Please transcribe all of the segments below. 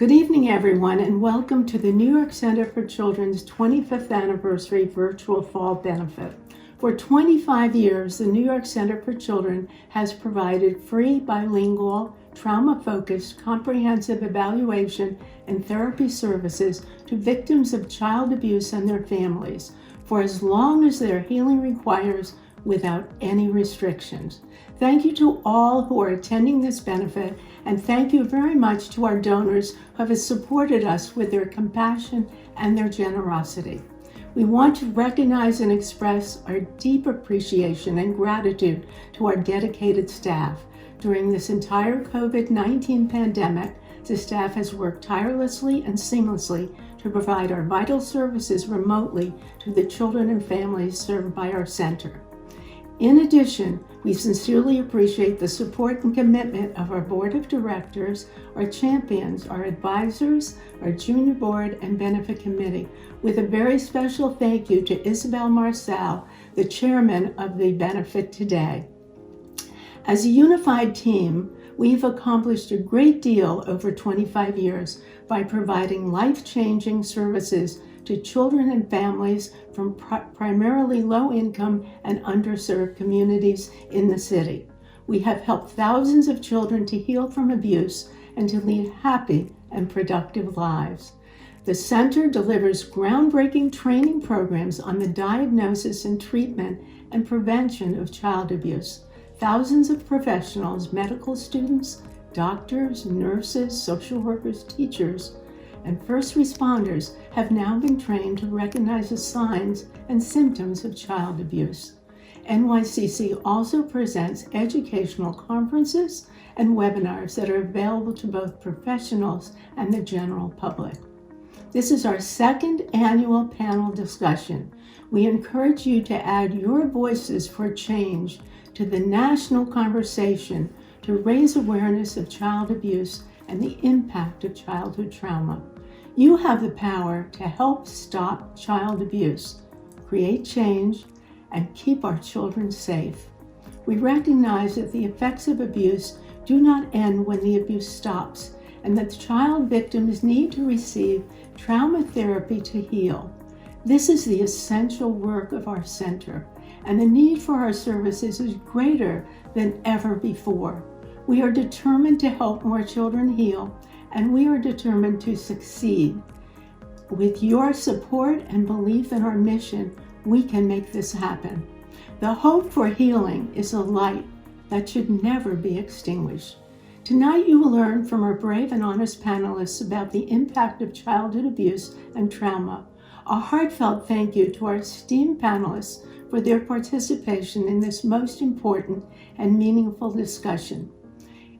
Good evening, everyone, and welcome to the New York Center for Children's 25th Anniversary Virtual Fall Benefit. For 25 years, the New York Center for Children has provided free, bilingual, trauma-focused, comprehensive evaluation and therapy services to victims of child abuse and their families for as long as their healing requires, without any restrictions. Thank you to all who are attending this benefit, and thank you very much to our donors who have supported us with their compassion and their generosity. We want to recognize and express our deep appreciation and gratitude to our dedicated staff. During this entire COVID-19 pandemic, the staff has worked tirelessly and seamlessly to provide our vital services remotely to the children and families served by our center. In addition, we sincerely appreciate the support and commitment of our board of directors, our champions, our advisors, our junior board and benefit committee, with a very special thank you to Isabel Marcel, the chairman of the benefit today. As a unified team, we've accomplished a great deal over 25 years by providing life-changing services to children and families from primarily low-income and underserved communities in the city. We have helped thousands of children to heal from abuse and to lead happy and productive lives. The center delivers groundbreaking training programs on the diagnosis and treatment and prevention of child abuse. Thousands of professionals, medical students, doctors, nurses, social workers, teachers, and first responders have now been trained to recognize the signs and symptoms of child abuse. NYCC also presents educational conferences and webinars that are available to both professionals and the general public. This is our second annual panel discussion. We encourage you to add your voices for change to the national conversation to raise awareness of child abuse and the impact of childhood trauma. You have the power to help stop child abuse, create change, and keep our children safe. We recognize that the effects of abuse do not end when the abuse stops, and that child victims need to receive trauma therapy to heal. This is the essential work of our center, and the need for our services is greater than ever before. We are determined to help more children heal, and we are determined to succeed. With your support and belief in our mission, we can make this happen. The hope for healing is a light that should never be extinguished. Tonight you will learn from our brave and honest panelists about the impact of childhood abuse and trauma. A heartfelt thank you to our esteemed panelists for their participation in this most important and meaningful discussion.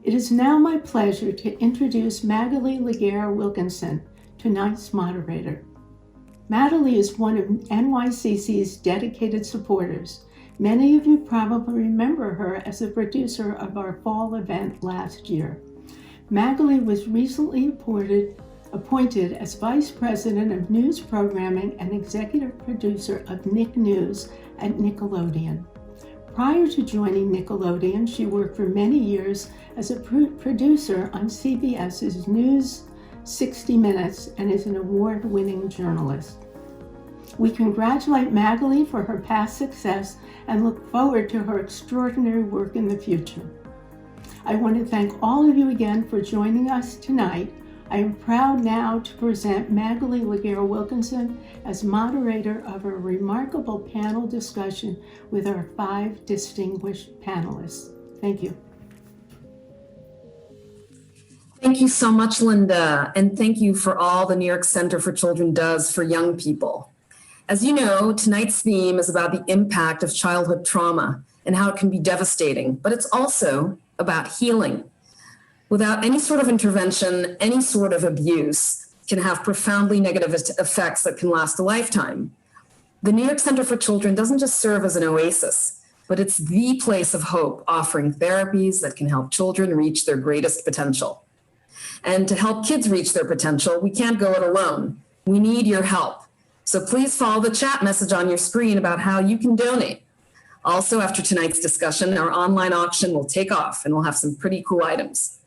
It is now my pleasure to introduce Magali Laguerre-Wilkinson, tonight's moderator. Magali is one of NYCC's dedicated supporters. Many of you probably remember her as the producer of our fall event last year. Magali was recently appointed as Vice President of News Programming and Executive Producer of Nick News at Nickelodeon. Prior to joining Nickelodeon, she worked for many years as a producer on CBS's News 60 Minutes and is an award-winning journalist. We congratulate Magali for her past success and look forward to her extraordinary work in the future. I want to thank all of you again for joining us tonight. I am proud now to present Magali Laguerre-Wilkinson as moderator of a remarkable panel discussion with our 5 distinguished panelists. Thank you. Thank you so much, Linda, and thank you for all the New York Center for Children does for young people. As you know, tonight's theme is about the impact of childhood trauma and how it can be devastating, but it's also about healing. Without any sort of intervention, any sort of abuse can have profoundly negative effects that can last a lifetime. The New York Center for Children doesn't just serve as an oasis, but it's the place of hope, offering therapies that can help children reach their greatest potential. And to help kids reach their potential, we can't go it alone. We need your help. So please follow the chat message on your screen about how you can donate. Also, after tonight's discussion, our online auction will take off and we'll have some pretty cool items.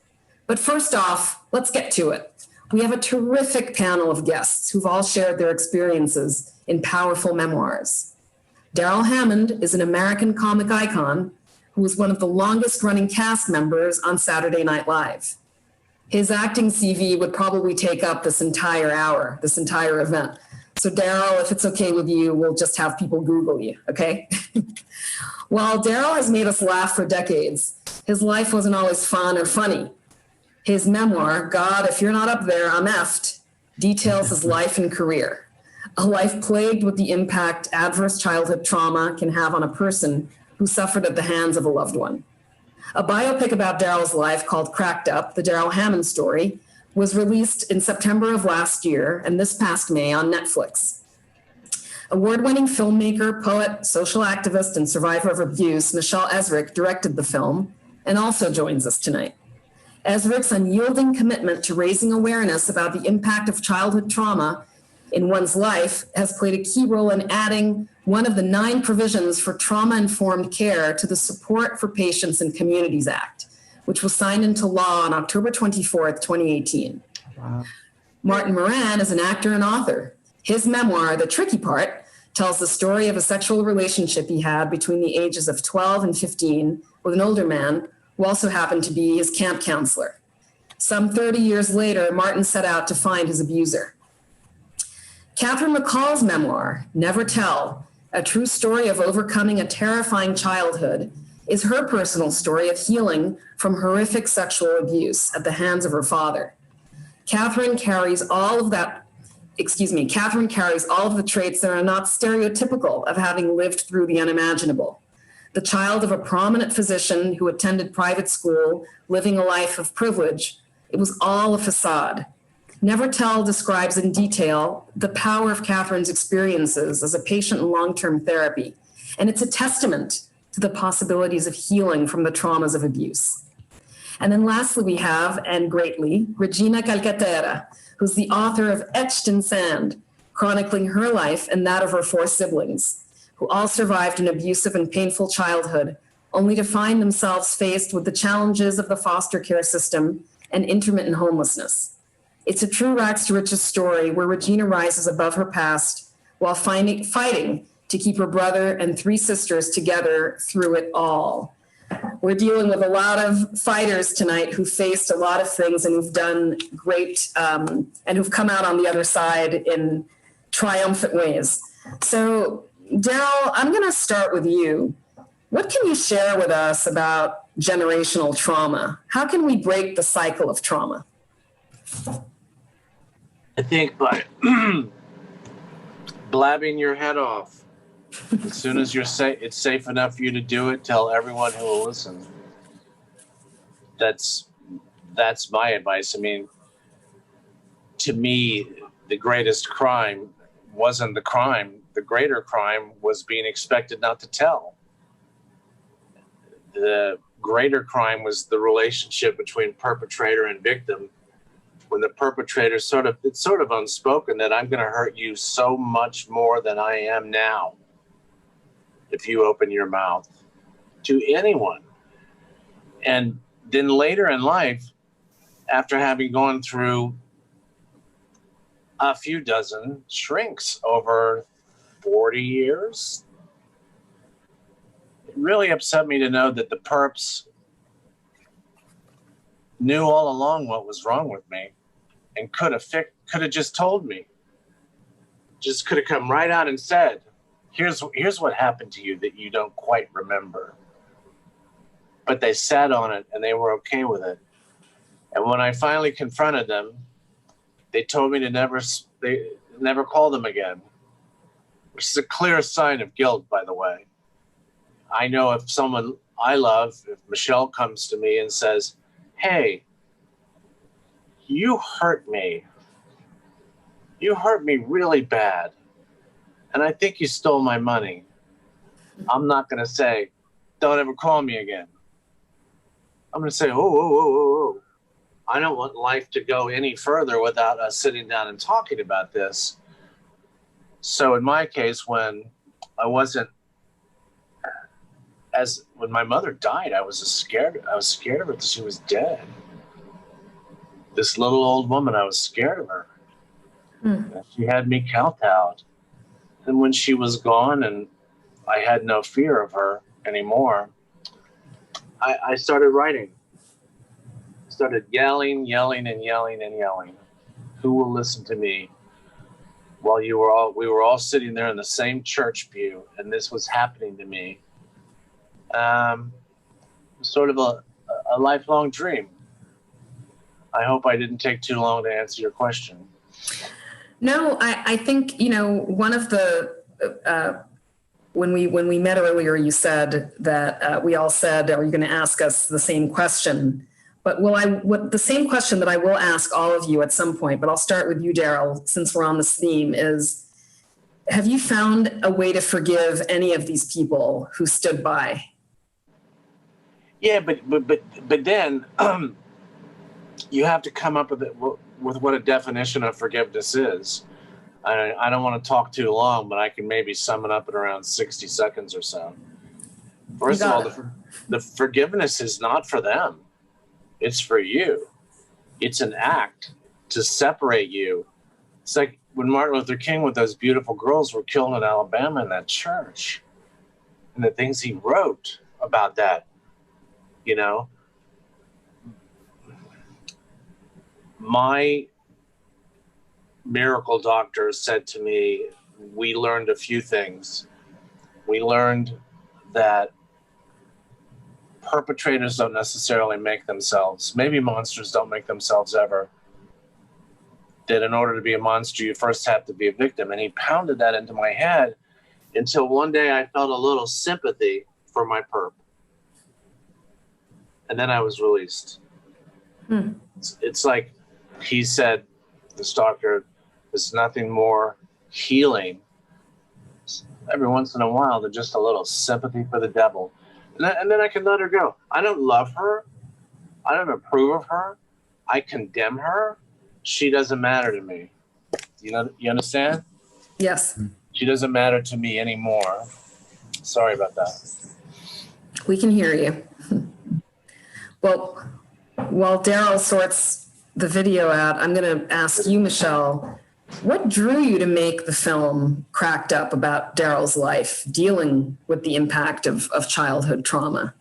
But first off, let's get to it. We have a terrific panel of guests who've all shared their experiences in powerful memoirs. Darrell Hammond is an American comic icon who was one of the longest running cast members on Saturday Night Live. His acting CV would probably take up this entire hour, this entire event. So Darrell, if it's okay with you, we'll just have people Google you, okay? While Darrell has made us laugh for decades, his life wasn't always fun or funny. His memoir, God, If You're Not Up There, I'm Effed, details his life and career. A life plagued with the impact adverse childhood trauma can have on a person who suffered at the hands of a loved one. A biopic about Darrell's life called Cracked Up, The Darrell Hammond Story, was released in September of last year and this past May on Netflix. Award-winning filmmaker, poet, social activist, and survivor of abuse, Michelle Ezrick directed the film and also joins us tonight. Ezrick's unyielding commitment to raising awareness about the impact of childhood trauma in one's life has played a key role in adding one of the 9 provisions for trauma-informed care to the Support for Patients and Communities Act, which was signed into law on October 24th, 2018. Wow. Martin Moran is an actor and author. His memoir, The Tricky Part, tells the story of a sexual relationship he had between the ages of 12 and 15 with an older man who also happened to be his camp counselor. Some 30 years later, Martin set out to find his abuser. Catherine McCall's memoir, Never Tell, a true story of overcoming a terrifying childhood, is her personal story of healing from horrific sexual abuse at the hands of her father. Catherine carries all of the traits that are not stereotypical of having lived through the unimaginable. The child of a prominent physician who attended private school, living a life of privilege, it was all a facade. Never Tell describes in detail the power of Catherine's experiences as a patient in long-term therapy, and it's a testament to the possibilities of healing from the traumas of abuse. And then lastly, we have, and greatly, Regina Calcaterra, who's the author of Etched in Sand, chronicling her life and that of her 4 siblings, who all survived an abusive and painful childhood, only to find themselves faced with the challenges of the foster care system and intermittent homelessness. It's a true rags to riches story where Regina rises above her past while fighting to keep her brother and 3 sisters together through it all. We're dealing with a lot of fighters tonight who faced a lot of things and who've done great and who've come out on the other side in triumphant ways. So, Darrell, I'm going to start with you. What can you share with us about generational trauma? How can we break the cycle of trauma? I think by blabbing your head off. As soon as it's safe enough for you to do it, tell everyone who will listen. That's my advice. I mean, to me, the greatest crime wasn't the crime. The greater crime was being expected not to tell. The greater crime was the relationship between perpetrator and victim. When the perpetrator it's sort of unspoken that I'm going to hurt you so much more than I am now if you open your mouth to anyone. And then later in life, after having gone through a few dozen shrinks over 40 years, it really upset me to know that the perps knew all along what was wrong with me and could have just told me. Just could have come right out and said, here's what happened to you that you don't quite remember. But they sat on it and they were okay with it. And when I finally confronted them, they told me to never call them again, which is a clear sign of guilt, by the way. I know if someone I love, if Michelle comes to me and says, hey, you hurt me. You hurt me really bad. And I think you stole my money. I'm not going to say, don't ever call me again. I'm going to say, oh. I don't want life to go any further without us sitting down and talking about this. So in my case, when my mother died, I was scared of her that she was dead. this little old woman, I was scared of her. She had me kowtowed. And when she was gone and I had no fear of her anymore, I started writing. Started yelling. Who will listen to me? While we were all sitting there in the same church pew, and this was happening to me. Sort of a lifelong dream. I hope I didn't take too long to answer your question. No, I think, one of the, when we met earlier, you said that we all said, are you going to ask us the same question? But the same question that I will ask all of you at some point, but I'll start with you, Daryl, since we're on this theme, is have you found a way to forgive any of these people who stood by? Yeah, but then you have to come up with what a definition of forgiveness is. I don't want to talk too long, but I can maybe sum it up in around 60 seconds or so. First of all, the forgiveness is not for them. It's for you. It's an act to separate you. It's like when Martin Luther King with those beautiful girls were killed in Alabama in that church, and the things he wrote about that, My miracle doctor said to me, we learned a few things. We learned that perpetrators don't necessarily make themselves. Maybe monsters don't make themselves ever. That in order to be a monster, you first have to be a victim. And he pounded that into my head until one day I felt a little sympathy for my perp. And then I was released. It's like he said, this doctor, there's nothing more healing every once in a while than just a little sympathy for the devil. And then I can let her go. I don't love her. I don't approve of her. I condemn her. She doesn't matter to me. You understand? Yes. She doesn't matter to me anymore. Sorry about that. We can hear you. Well, while Daryl sorts the video out, I'm going to ask you, Michelle, what drew you to make the film Cracked Up about Daryl's life, dealing with the impact of childhood trauma?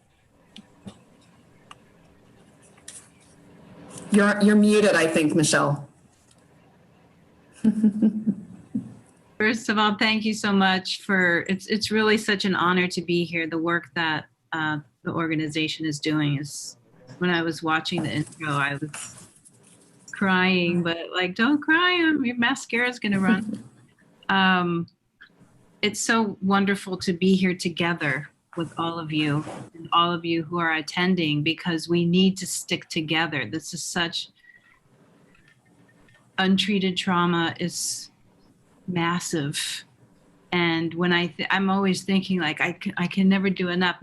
You're muted, I think, Michelle. First of all, thank you so much it's really such an honor to be here. The work that the organization is doing is, when I was watching the intro, I was crying, but don't cry, your mascara is going to run. It's so wonderful to be here together with all of you and all of you who are attending, because we need to stick together. This is such untreated trauma is massive. And when I'm always thinking I can never do enough.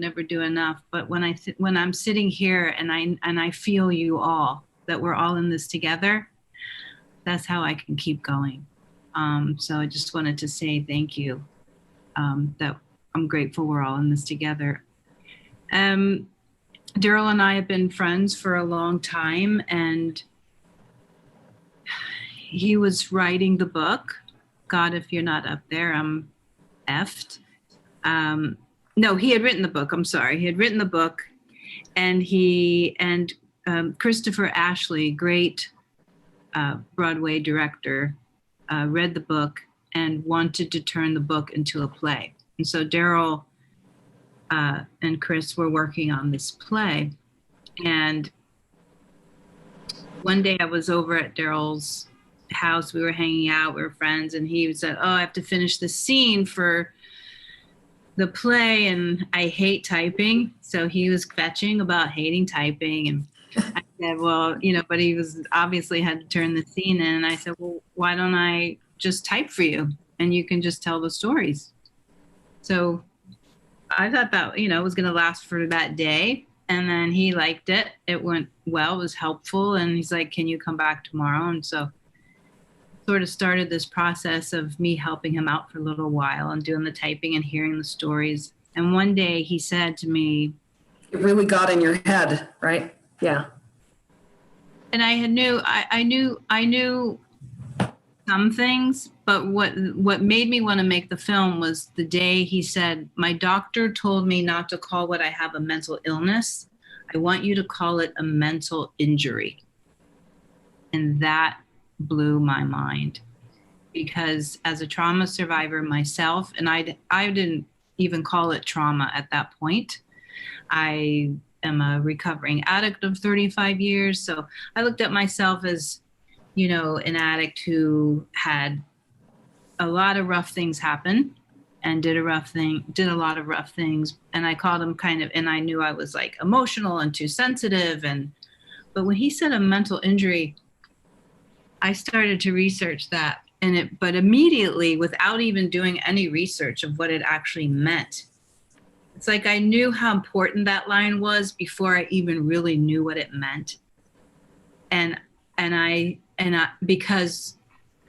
But when I'm sitting here and I feel you all, that we're all in this together, that's how I can keep going. So I just wanted to say thank you, that I'm grateful we're all in this together. Daryl and I have been friends for a long time, and he was writing the book, God, If You're Not Up There, I'm effed. No, he had written the book. I'm sorry. He had written the book, and Christopher Ashley, great Broadway director, read the book and wanted to turn the book into a play. And so Daryl and Chris were working on this play. And one day I was over at Daryl's house. We were hanging out. We were friends. And he said, I have to finish the scene for the play, and I hate typing. So he was fetching about hating typing. And I said, well, but he was obviously had to turn the scene in. And I said, well, why don't I just type for you? And you can just tell the stories. So I thought that, was going to last for that day. And then he liked it. It went well, it was helpful. And he's like, can you come back tomorrow? And so sort of started this process of me helping him out for a little while and doing the typing and hearing the stories. And one day he said to me, it really got in your head, right? Yeah. and I knew some things, but what made me want to make the film was the day he said, my doctor told me not to call what I have a mental illness. I want you to call it a mental injury. And that blew my mind, because as a trauma survivor myself, and I didn't even call it trauma at that point. I am a recovering addict of 35 years. So I looked at myself as, an addict who had a lot of rough things happen and did a lot of rough things. And I called them and I knew I was like emotional and too sensitive. But when he said a mental injury, I started to research that. But immediately, without even doing any research of what it actually meant, it's like I knew how important that line was before I even really knew what it meant. And I because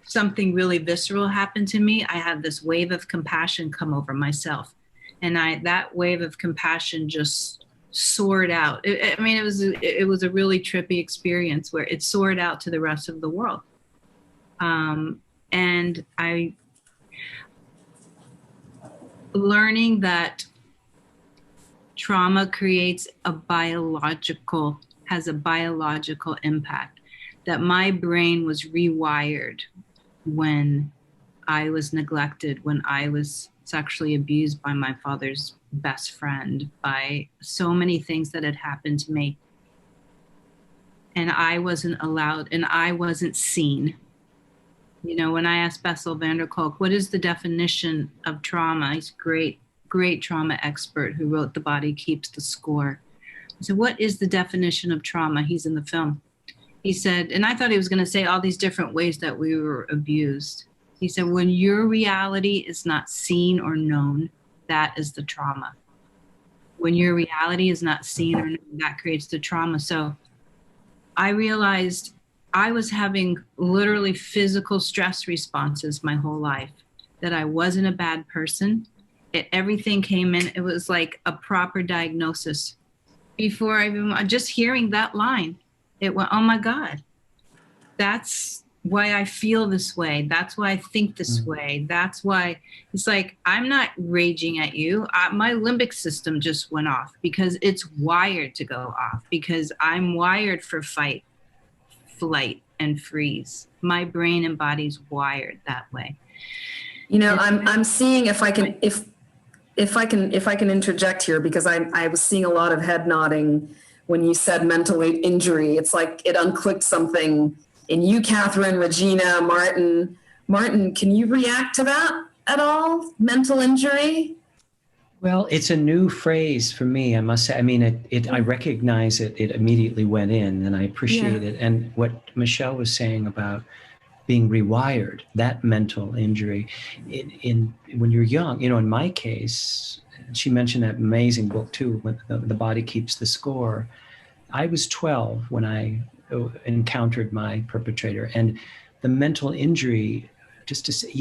something really visceral happened to me, I had this wave of compassion come over myself. And that wave of compassion just soared out. It was a really trippy experience where it soared out to the rest of the world. And learning that trauma has a biological impact, that my brain was rewired when I was neglected, when I was sexually abused by my father's best friend, by so many things that had happened to me. And I wasn't allowed, and I wasn't seen. When I asked Bessel van der Kolk, what is the definition of trauma? He's a great trauma expert who wrote The Body Keeps the Score. I said, what is the definition of trauma? He's in the film. He said, and I thought he was going to say all these different ways that we were abused. He said, when your reality is not seen or known, that is the trauma. When your reality is not seen or known, that creates the trauma. So I realized I was having literally physical stress responses my whole life, that I wasn't a bad person. Everything came in. It was like a proper diagnosis. Before just hearing that line, it went, oh my God, that's why I feel this way. That's why I think this way. That's why it's like, I'm not raging at you. My limbic system just went off because it's wired to go off, because I'm wired for fight, flight, and freeze. My brain and body's wired that way. I'm seeing if I can interject here, because I was seeing a lot of head nodding when you said mental injury. It's like it unclicked something in you, Catherine, Regina, Martin. Martin, can you react to that at all? Mental injury? Well, it's a new phrase for me, I must say. I mean, I recognize it. It immediately went in, and I appreciate it. And what Michelle was saying about being rewired, that mental injury, when you're young, in my case, she mentioned that amazing book too, when the Body Keeps the Score. I was 12 when I encountered my perpetrator, and the mental injury, just to say,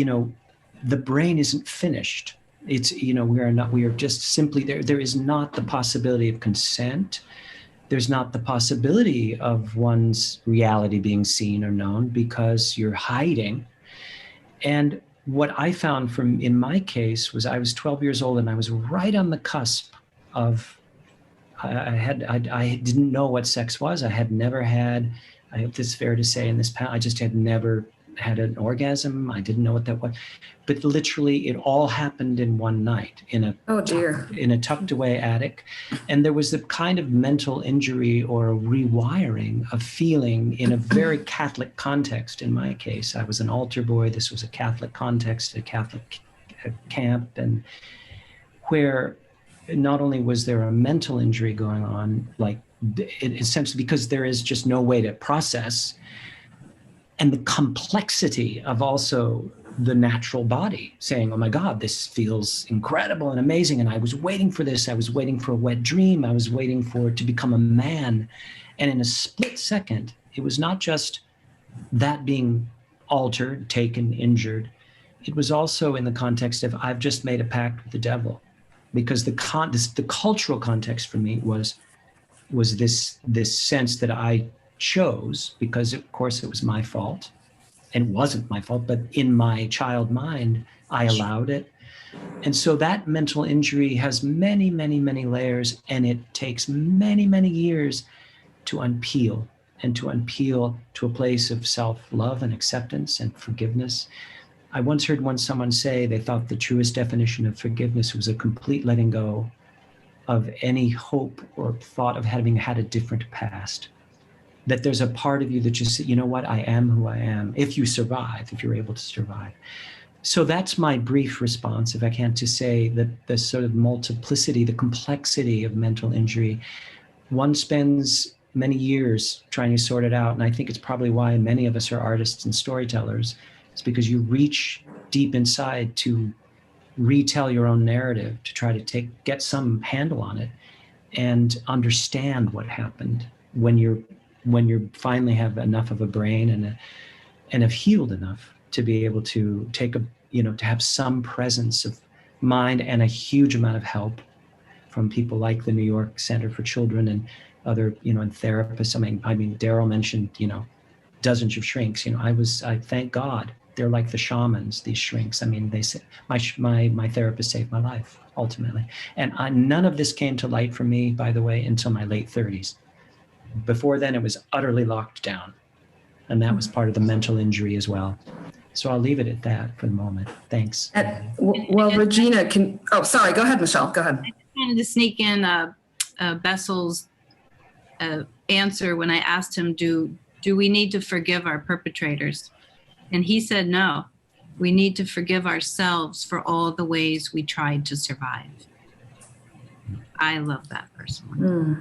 the brain isn't finished. It's, we are just simply there. There is not the possibility of consent. There's not the possibility of one's reality being seen or known, because you're hiding. And what I found in my case was I was 12 years old, and I was right on the cusp of, I didn't know what sex was. I had never had, I hope this is fair to say in this panel, I just had never had an orgasm. I didn't know what that was. But literally it all happened in one night in a tucked away attic. And there was the kind of mental injury or rewiring of feeling in a very Catholic context. In my case, I was an altar boy. This was a Catholic context, a Catholic camp, and where not only was there a mental injury going on, like essentially because there is just no way to process, and the complexity of also the natural body saying, oh my God, this feels incredible and amazing. And I was waiting for this. I was waiting for a wet dream. I was waiting for it to become a man. And in a split second, it was not just that being altered, taken, injured. It was also in the context of, I've just made a pact with the devil. Because the cultural context for me was this sense that I chose, because of course it was my fault. And it wasn't my fault, but in my child mind, I allowed it. And so that mental injury has many, many, many layers, and it takes many, many years to unpeel to a place of self-love and acceptance and forgiveness. I once heard someone say they thought the truest definition of forgiveness was a complete letting go of any hope or thought of having had a different past. That there's a part of you that just, you know what, I am who I am, if you survive, if you're able to survive. So that's my brief response, if I can, to say that the sort of multiplicity, the complexity of mental injury, one spends many years trying to sort it out. And I think it's probably why many of us are artists and storytellers. It's because you reach deep inside to retell your own narrative, to try to get some handle on it and understand what happened when you finally have enough of a brain and have healed enough to be able to to have some presence of mind and a huge amount of help from people like the New York Center for Children and other, and therapists. I mean, Daryl mentioned, dozens of shrinks. I thank God they're like the shamans, these shrinks. I mean, they say my therapist saved my life ultimately. And none of this came to light for me, by the way, until my late 30s. Before then, it was utterly locked down. And that was part of the mental injury as well. So I'll leave it at that for the moment. Thanks. Well, Regina sorry, go ahead, Michelle, go ahead. I wanted to sneak in Bessel's answer when I asked him, do we need to forgive our perpetrators? And he said, no, we need to forgive ourselves for all the ways we tried to survive. I love that personally.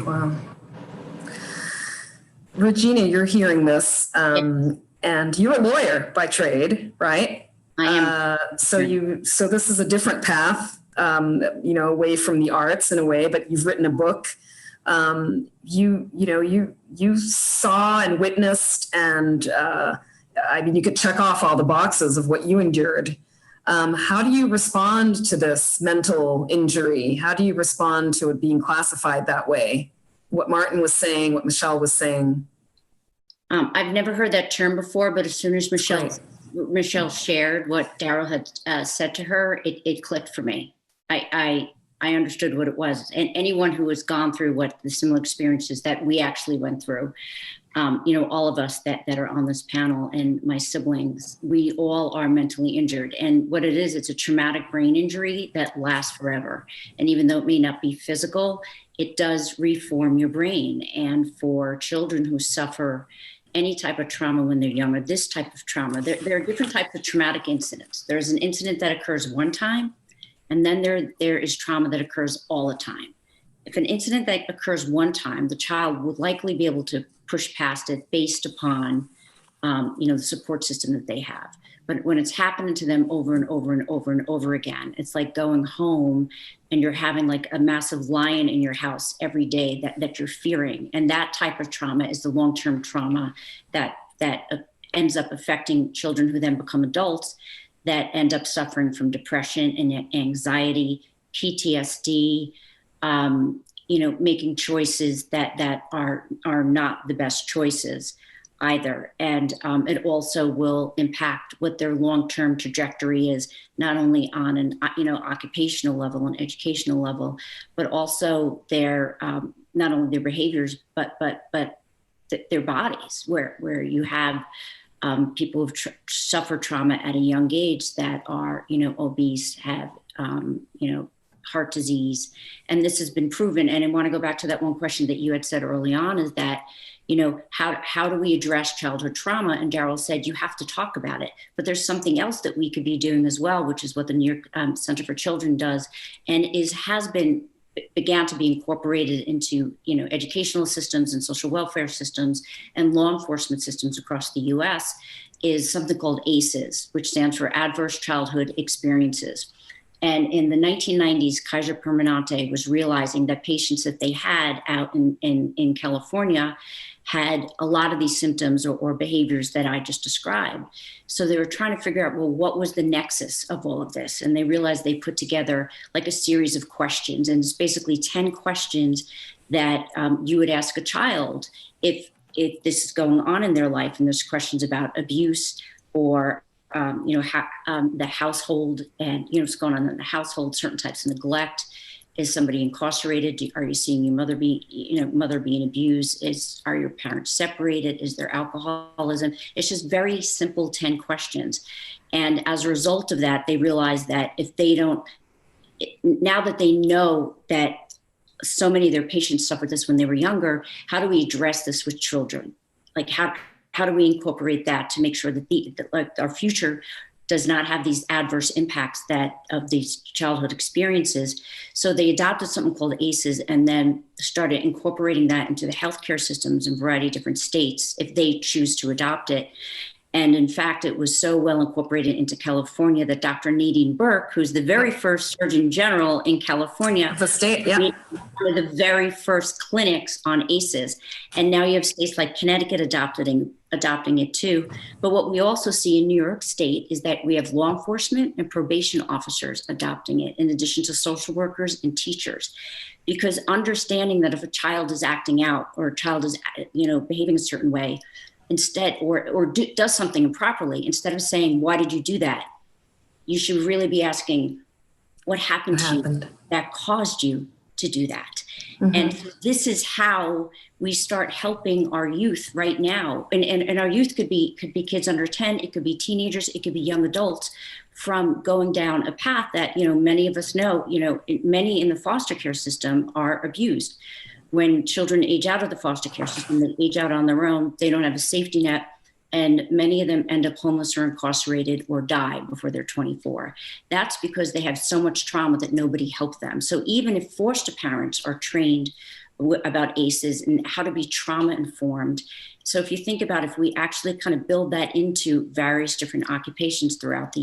Wow. Regina, you're hearing this, and you're a lawyer by trade, right? I am. So this is a different path, away from the arts in a way, but you've written a book. You saw and witnessed, and you could check off all the boxes of what you endured. How do you respond to this mental injury? How do you respond to it being classified that way? What Martin was saying, what Michelle was saying. I've never heard that term before, but as soon as Michelle shared what Daryl had said to her, it clicked for me. I understood what it was. And anyone who has gone through what the similar experiences that we actually went through, all of us that are on this panel and my siblings, we all are mentally injured. And what it is, it's a traumatic brain injury that lasts forever. And even though it may not be physical, it does reform your brain. And for children who suffer any type of trauma when they're younger, this type of trauma, there are different types of traumatic incidents. There's an incident that occurs one time, and then there is trauma that occurs all the time. If an incident that occurs one time, the child would likely be able to push past it based upon, the support system that they have. But when it's happening to them over and over and over and over again, it's like going home and you're having like a massive lion in your house every day that you're fearing. And that type of trauma is the long-term trauma that ends up affecting children who then become adults that end up suffering from depression and anxiety, PTSD, making choices that are not the best choices either. And it also will impact what their long-term trajectory is, not only on an occupational level and educational level, but also their not only their behaviors, but their bodies, where you have people who've suffered trauma at a young age that are obese, have heart disease, and this has been proven. And I want to go back to that one question that you had said early on, is that how do we address childhood trauma? And Daryl said, you have to talk about it. But there's something else that we could be doing as well, which is what the New York Center for Children does, and began to be incorporated into, educational systems and social welfare systems and law enforcement systems across the US, is something called ACEs, which stands for Adverse Childhood Experiences. And in the 1990s, Kaiser Permanente was realizing that patients that they had out in California had a lot of these symptoms or behaviors that I just described. So they were trying to figure out, well, what was the nexus of all of this? And they realized they put together like a series of questions. And it's basically 10 questions that you would ask a child if if this is going on in their life and there's questions about abuse or the household and what's going on in the household, certain types of neglect. Is somebody incarcerated? Are you seeing your mother being abused? Are your parents separated? Is there alcoholism? It's just very simple 10 questions. And as a result of that, they realize that if they don't, now that they know that so many of their patients suffered this when they were younger, how do we address this with children? Like how do we incorporate that to make sure that our future does not have these adverse impacts of these childhood experiences? So they adopted something called ACEs and then started incorporating that into the healthcare systems in a variety of different states if they choose to adopt it. And in fact, it was so well incorporated into California that Dr. Nadine Burke, who's the very first Surgeon General in California, The state, yeah. one of the very first clinics on ACEs. And now you have states like Connecticut adopting it too. But what we also see in New York State is that we have law enforcement and probation officers adopting it, in addition to social workers and teachers. Because understanding that if a child is acting out or a child is, behaving a certain way, instead, does something improperly, instead of saying, why did you do that? You should really be asking, what happened to you that caused you to do that? Mm-hmm. And this is how we start helping our youth right now. And our youth could be kids under 10, it could be teenagers, it could be young adults, from going down a path that, many of us know, many in the foster care system are abused. When children age out of the foster care system, they age out on their own, they don't have a safety net, and many of them end up homeless or incarcerated or die before they're 24. That's because they have so much trauma that nobody helped them. So even if foster parents are trained about ACEs and how to be trauma informed. So if you think about if we actually kind of build that into various different occupations throughout the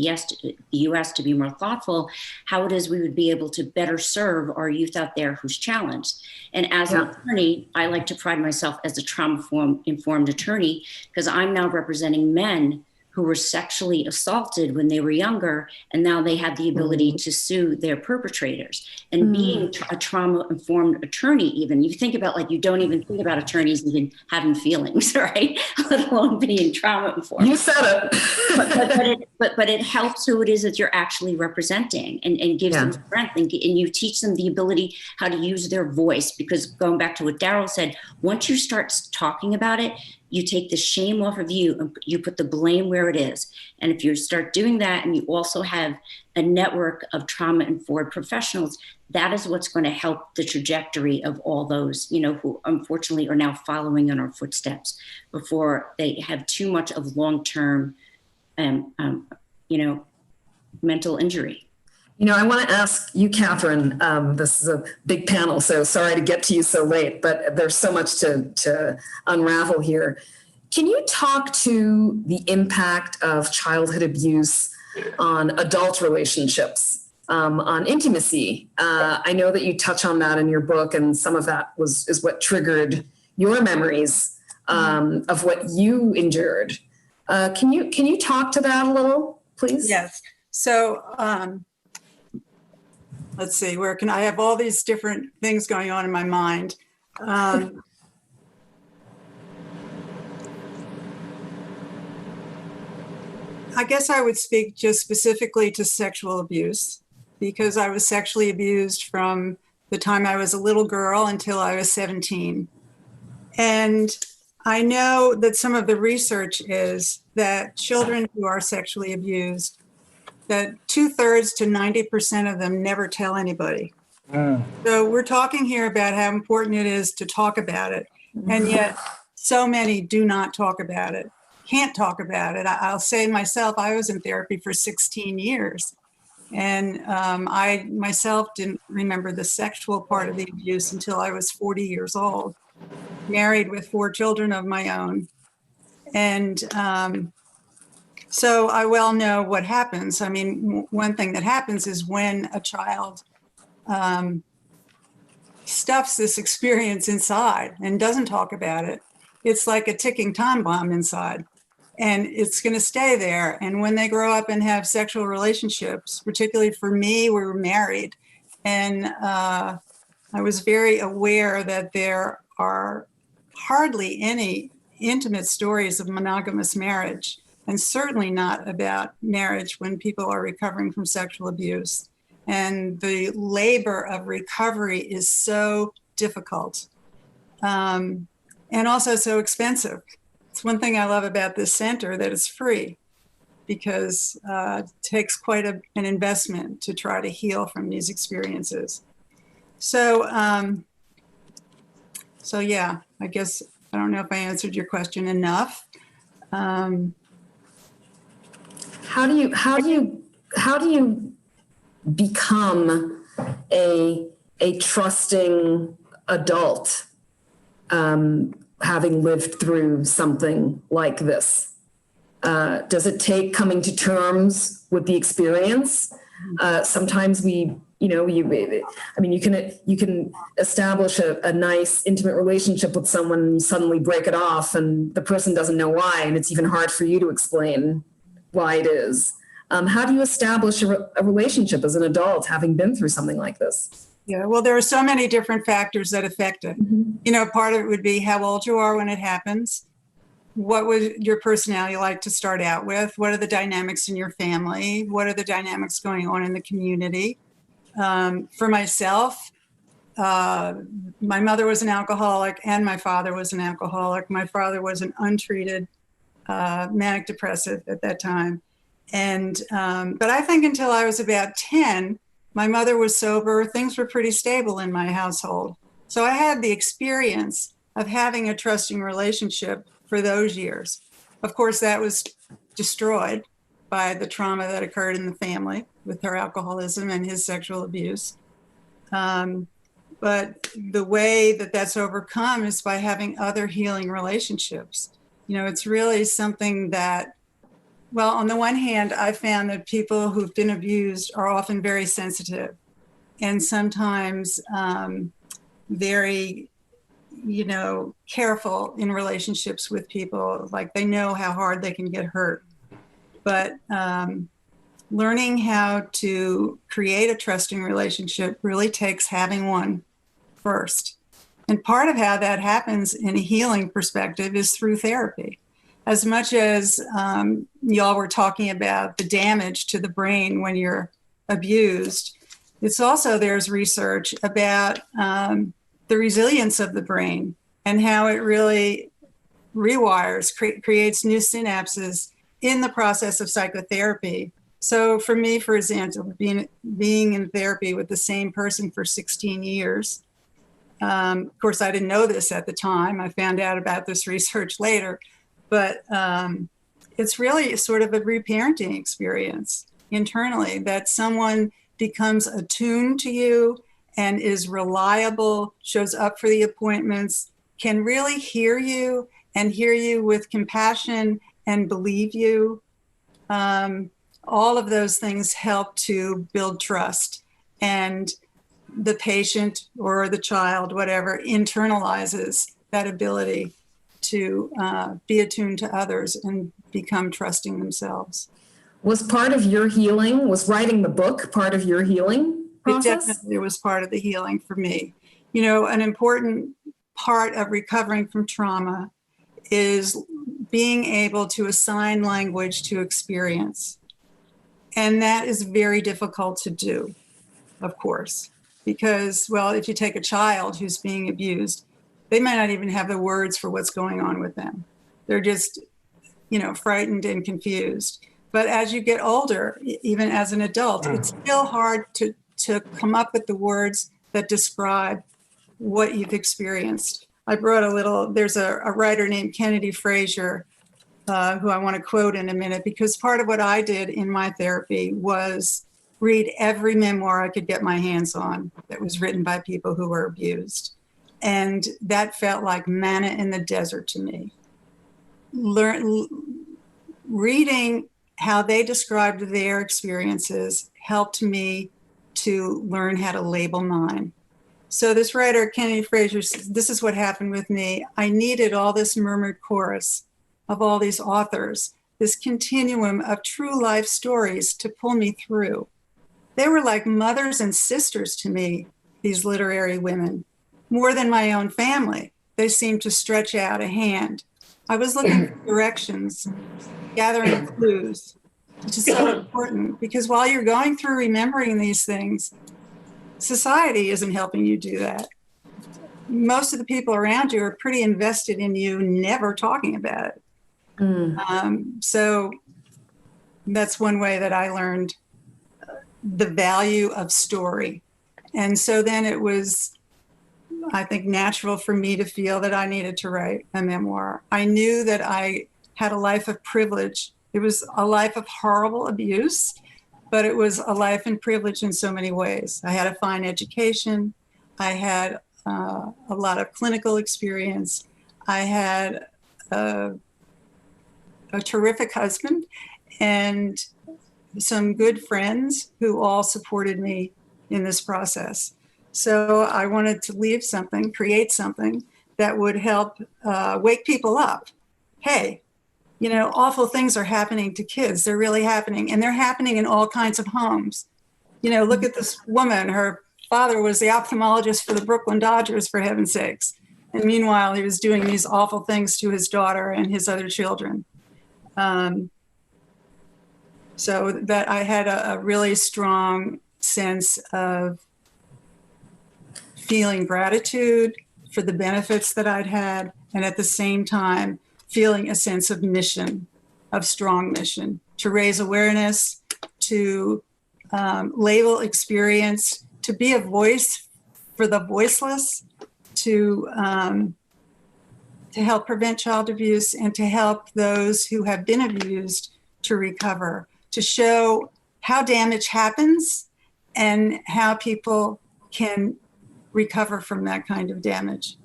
US to be more thoughtful, how it is we would be able to better serve our youth out there who's challenged. And as an attorney, I like to pride myself as a trauma-informed attorney because I'm now representing men who were sexually assaulted when they were younger, and now they have the ability to sue their perpetrators. And being a trauma-informed attorney, even, you think about, you don't even think about attorneys even having feelings, right? Let alone being trauma-informed. You said it. but it helps who it is that you're actually representing and gives them strength, and you teach them the ability how to use their voice. Because going back to what Daryl said, once you start talking about it, you take the shame off of you and you put the blame where it is. And if you start doing that and you also have a network of trauma-informed professionals, that is what's going to help the trajectory of all those, who unfortunately are now following in our footsteps before they have too much of long-term, mental injury. I want to ask you, Catherine, this is a big panel, so sorry to get to you so late, but there's so much to unravel here. Can you talk to the impact of childhood abuse on adult relationships, on intimacy? I know that you touch on that in your book, and some of that is what triggered your memories of what you endured. Can you talk to that a little, please? Yes. So, let's see, where can I have all these different things going on in my mind? I guess I would speak just specifically to sexual abuse, because I was sexually abused from the time I was a little girl until I was 17. And I know that some of the research is that children who are sexually abused, that 2/3 to 90% of them never tell anybody. So we're talking here about how important it is to talk about it. And yet so many do not talk about it, can't talk about it. I'll say myself, I was in therapy for 16 years. And I myself didn't remember the sexual part of the abuse until I was 40 years old, married with 4 children of my own. And so I well know what happens. I mean, one thing that happens is when a child stuffs this experience inside and doesn't talk about it, it's like a ticking time bomb inside, and it's going to stay there. And when they grow up and have sexual relationships, particularly for me, we were married, and I was very aware that there are hardly any intimate stories of monogamous marriage, and certainly not about marriage when people are recovering from sexual abuse. And the labor of recovery is so difficult, and also so expensive. It's one thing I love about this center, that it's free, because it takes quite an investment to try to heal from these experiences. So yeah, I guess I don't know if I answered your question enough. How do you become a trusting adult, having lived through something like this? Does it take coming to terms with the experience? Sometimes you can establish a nice intimate relationship with someone and suddenly break it off, and the person doesn't know why, and it's even hard for you to explain why it is. How do you establish a relationship as an adult, having been through something like this? Yeah, well, there are so many different factors that affect it. Mm-hmm. Part of it would be how old you are when it happens. What was your personality like to start out with? What are the dynamics in your family? What are the dynamics going on in the community? For myself, my mother was an alcoholic and my father was an alcoholic. My father was an untreated manic depressive at that time. And but I think until I was about 10, my mother was sober. Things were pretty stable in my household. So I had the experience of having a trusting relationship for those years. Of course, that was destroyed by the trauma that occurred in the family with her alcoholism and his sexual abuse. But the way that that's overcome is by having other healing relationships. It's really something that, well, on the one hand, I found that people who've been abused are often very sensitive and sometimes very, careful in relationships with people. Like, they know how hard they can get hurt. But learning how to create a trusting relationship really takes having one first. And part of how that happens in a healing perspective is through therapy. As much as y'all were talking about the damage to the brain when you're abused, it's also, there's research about the resilience of the brain and how it really rewires, creates new synapses in the process of psychotherapy. So for me, for example, being in therapy with the same person for 16 years, of course, I didn't know this at the time. I found out about this research later, but it's really sort of a reparenting experience internally, that someone becomes attuned to you and is reliable, shows up for the appointments, can really hear you and hear you with compassion and believe you. All of those things help to build trust, and the patient or the child, whatever, internalizes that ability to be attuned to others and become trusting themselves. Was part of your healing, was writing the book part of your healing process? It definitely was part of the healing for me. An important part of recovering from trauma is being able to assign language to experience. And that is very difficult to do, of course, because, well, if you take a child who's being abused, they might not even have the words for what's going on with them. They're just, frightened and confused. But as you get older, even as an adult, it's still hard to come up with the words that describe what you've experienced. I brought there's a writer named Kennedy Frazier, who I want to quote in a minute, because part of what I did in my therapy was read every memoir I could get my hands on that was written by people who were abused. And that felt like manna in the desert to me. Reading how they described their experiences helped me to learn how to label mine. So this writer, Kennedy Frazier, says, this is what happened with me. I needed all this murmured chorus of all these authors, this continuum of true life stories to pull me through. They were like mothers and sisters to me, these literary women, more than my own family. They seemed to stretch out a hand. I was looking for directions, gathering clues, which is so important because while you're going through remembering these things, society isn't helping you do that. Most of the people around you are pretty invested in you never talking about it. So that's one way that I learned the value of story. And so then it was, I think, natural for me to feel that I needed to write a memoir. I knew that I had a life of privilege. It was a life of horrible abuse, but it was a life in privilege in so many ways. I had a fine education. I had a lot of clinical experience. I had a terrific husband and some good friends who all supported me in this process. So I wanted to leave something, create something that would help wake people up. Hey, you know, awful things are happening to kids. They're really happening, and they're happening in all kinds of homes. You know, look at this woman. Her father was the ophthalmologist for the Brooklyn Dodgers, for heaven's sakes. And meanwhile, he was doing these awful things to his daughter and his other children. So that I had a really strong sense of feeling gratitude for the benefits that I'd had, and at the same time, feeling a sense of mission, of strong mission, to raise awareness, to label experience, to be a voice for the voiceless, to help prevent child abuse, and to help those who have been abused to recover, to show how damage happens and how people can recover from that kind of damage.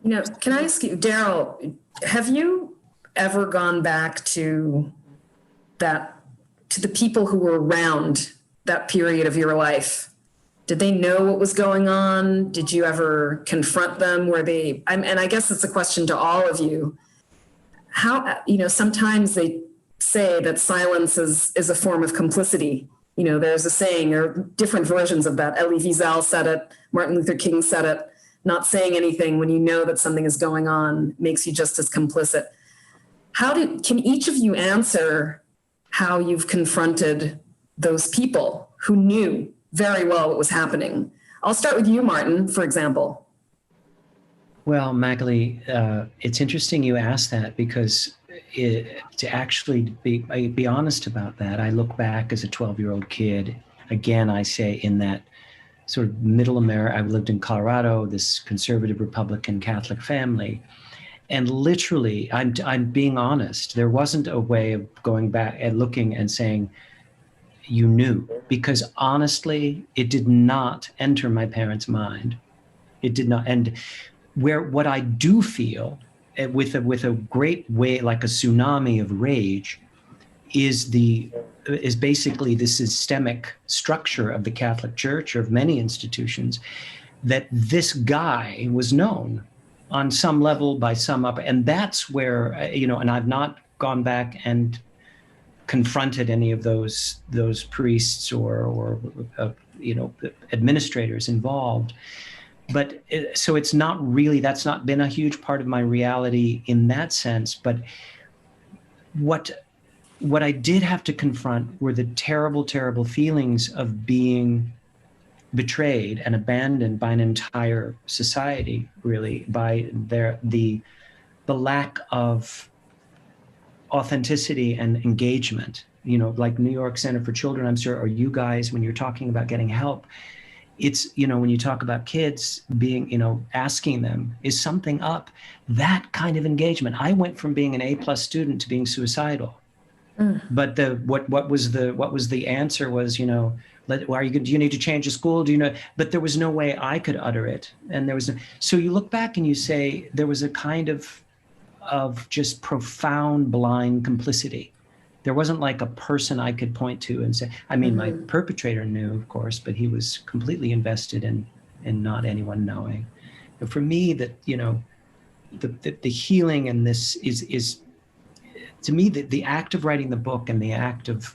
You know, can I ask you, Daryl, have you ever gone back to the people who were around that period of your life? Did they know what was going on? Did you ever confront them? And I guess it's a question to all of you. How, you know, sometimes they say that silence is a form of complicity. You know, there's a saying, there are different versions of that. Elie Wiesel said it, Martin Luther King said it. Not saying anything when you know that something is going on makes you just as complicit. Can each of you answer how you've confronted those people who knew very well what was happening? I'll start with you, Martin, for example. Well, Magali, it's interesting you asked that because to actually be honest about that, I look back as a 12-year-old kid. Again, I say in that sort of middle America, I lived in Colorado, this conservative Republican Catholic family. And literally, I'm being honest, there wasn't a way of going back and looking and saying, you knew, because honestly, it did not enter my parents' mind. It did not. And what I do feel with a great way, like a tsunami of rage, is basically the systemic structure of the Catholic Church or of many institutions, that this guy was known on some level by some upper, and that's where, you know, and I've not gone back and confronted any of those priests or you know, administrators involved. But so it's not really, that's not been a huge part of my reality in that sense. But what I did have to confront were the terrible, terrible feelings of being betrayed and abandoned by an entire society, really, by the lack of authenticity and engagement. You know, like New York Center for Children, I'm sure, or you guys, when you're talking about getting help, it's, you know, when you talk about kids being, you know, asking them, is something up? That kind of engagement. I went from being an A+ student to being suicidal. But what was the answer was, you know, do you need to change the school? Do you know? But there was no way I could utter it. And there was so you look back and you say there was a kind of just profound blind complicity. There wasn't like a person I could point to and say, I mean, my perpetrator knew, of course, but he was completely invested in not anyone knowing. But for me, that, you know, the healing in this is to me, the act of writing the book and the act of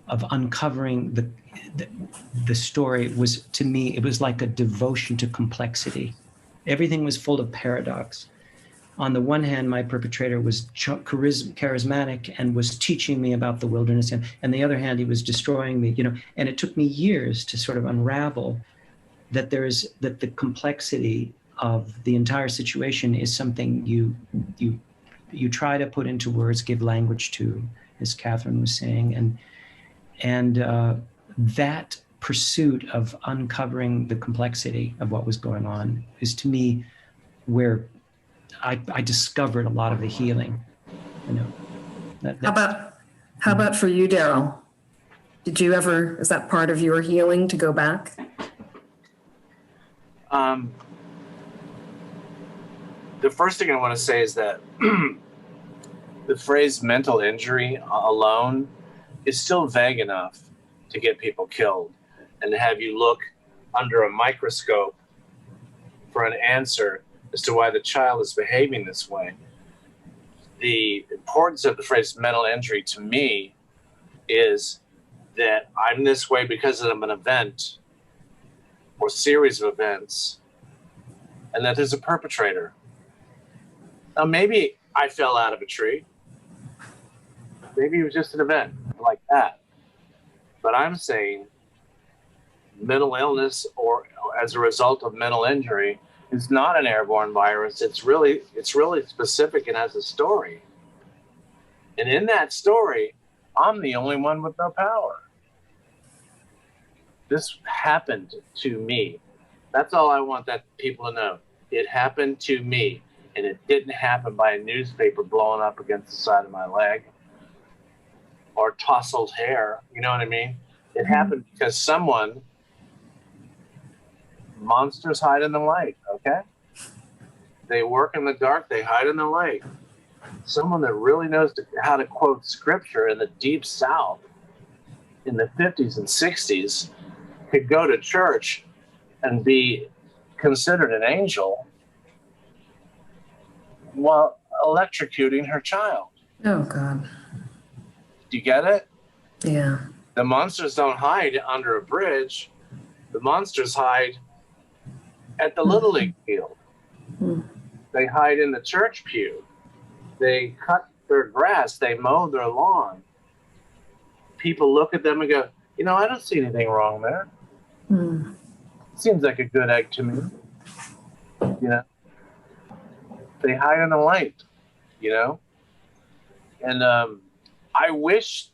uncovering the story was, to me, it was like a devotion to complexity. Everything was full of paradox. on the one hand, my perpetrator was charismatic and was teaching me about the wilderness, and on the other hand, he was destroying me, and it took me years to sort of unravel that that the complexity of the entire situation is something you try to put into words, give language to, as Catherine was saying, and that pursuit of uncovering the complexity of what was going on is, to me, where I discovered a lot of the healing. How about for you, Daryl? Did you ever? Is that part of your healing to go back? The first thing I want to say is that the phrase mental injury alone is still vague enough to get people killed, and to have you look under a microscope for an answer as to why the child is behaving this way. The importance of the phrase mental injury to me is that I'm this way because of an event or series of events, and that there's a perpetrator. Now, maybe I fell out of a tree. Maybe it was just an event like that. But I'm saying mental illness or as a result of mental injury is not an airborne virus. It's really specific and has a story. And in that story, I'm the only one with no power. This happened to me. That's all I want that people to know. It happened to me, and it didn't happen by a newspaper blowing up against the side of my leg or tousled hair. You know what I mean? It happened because monsters hide in the light, okay? They work in the dark, they hide in the light. Someone that really knows how to quote scripture in the deep South in the 50s and 60s could go to church and be considered an angel while electrocuting her child. Oh, God. Do you get it? Yeah. The monsters don't hide under a bridge. The monsters hide at the Little League field. They hide in the church pew. They cut their grass. They mow their lawn. People look at them and go, I don't see anything wrong there. Seems like a good egg to me. They hide in the light, And I wish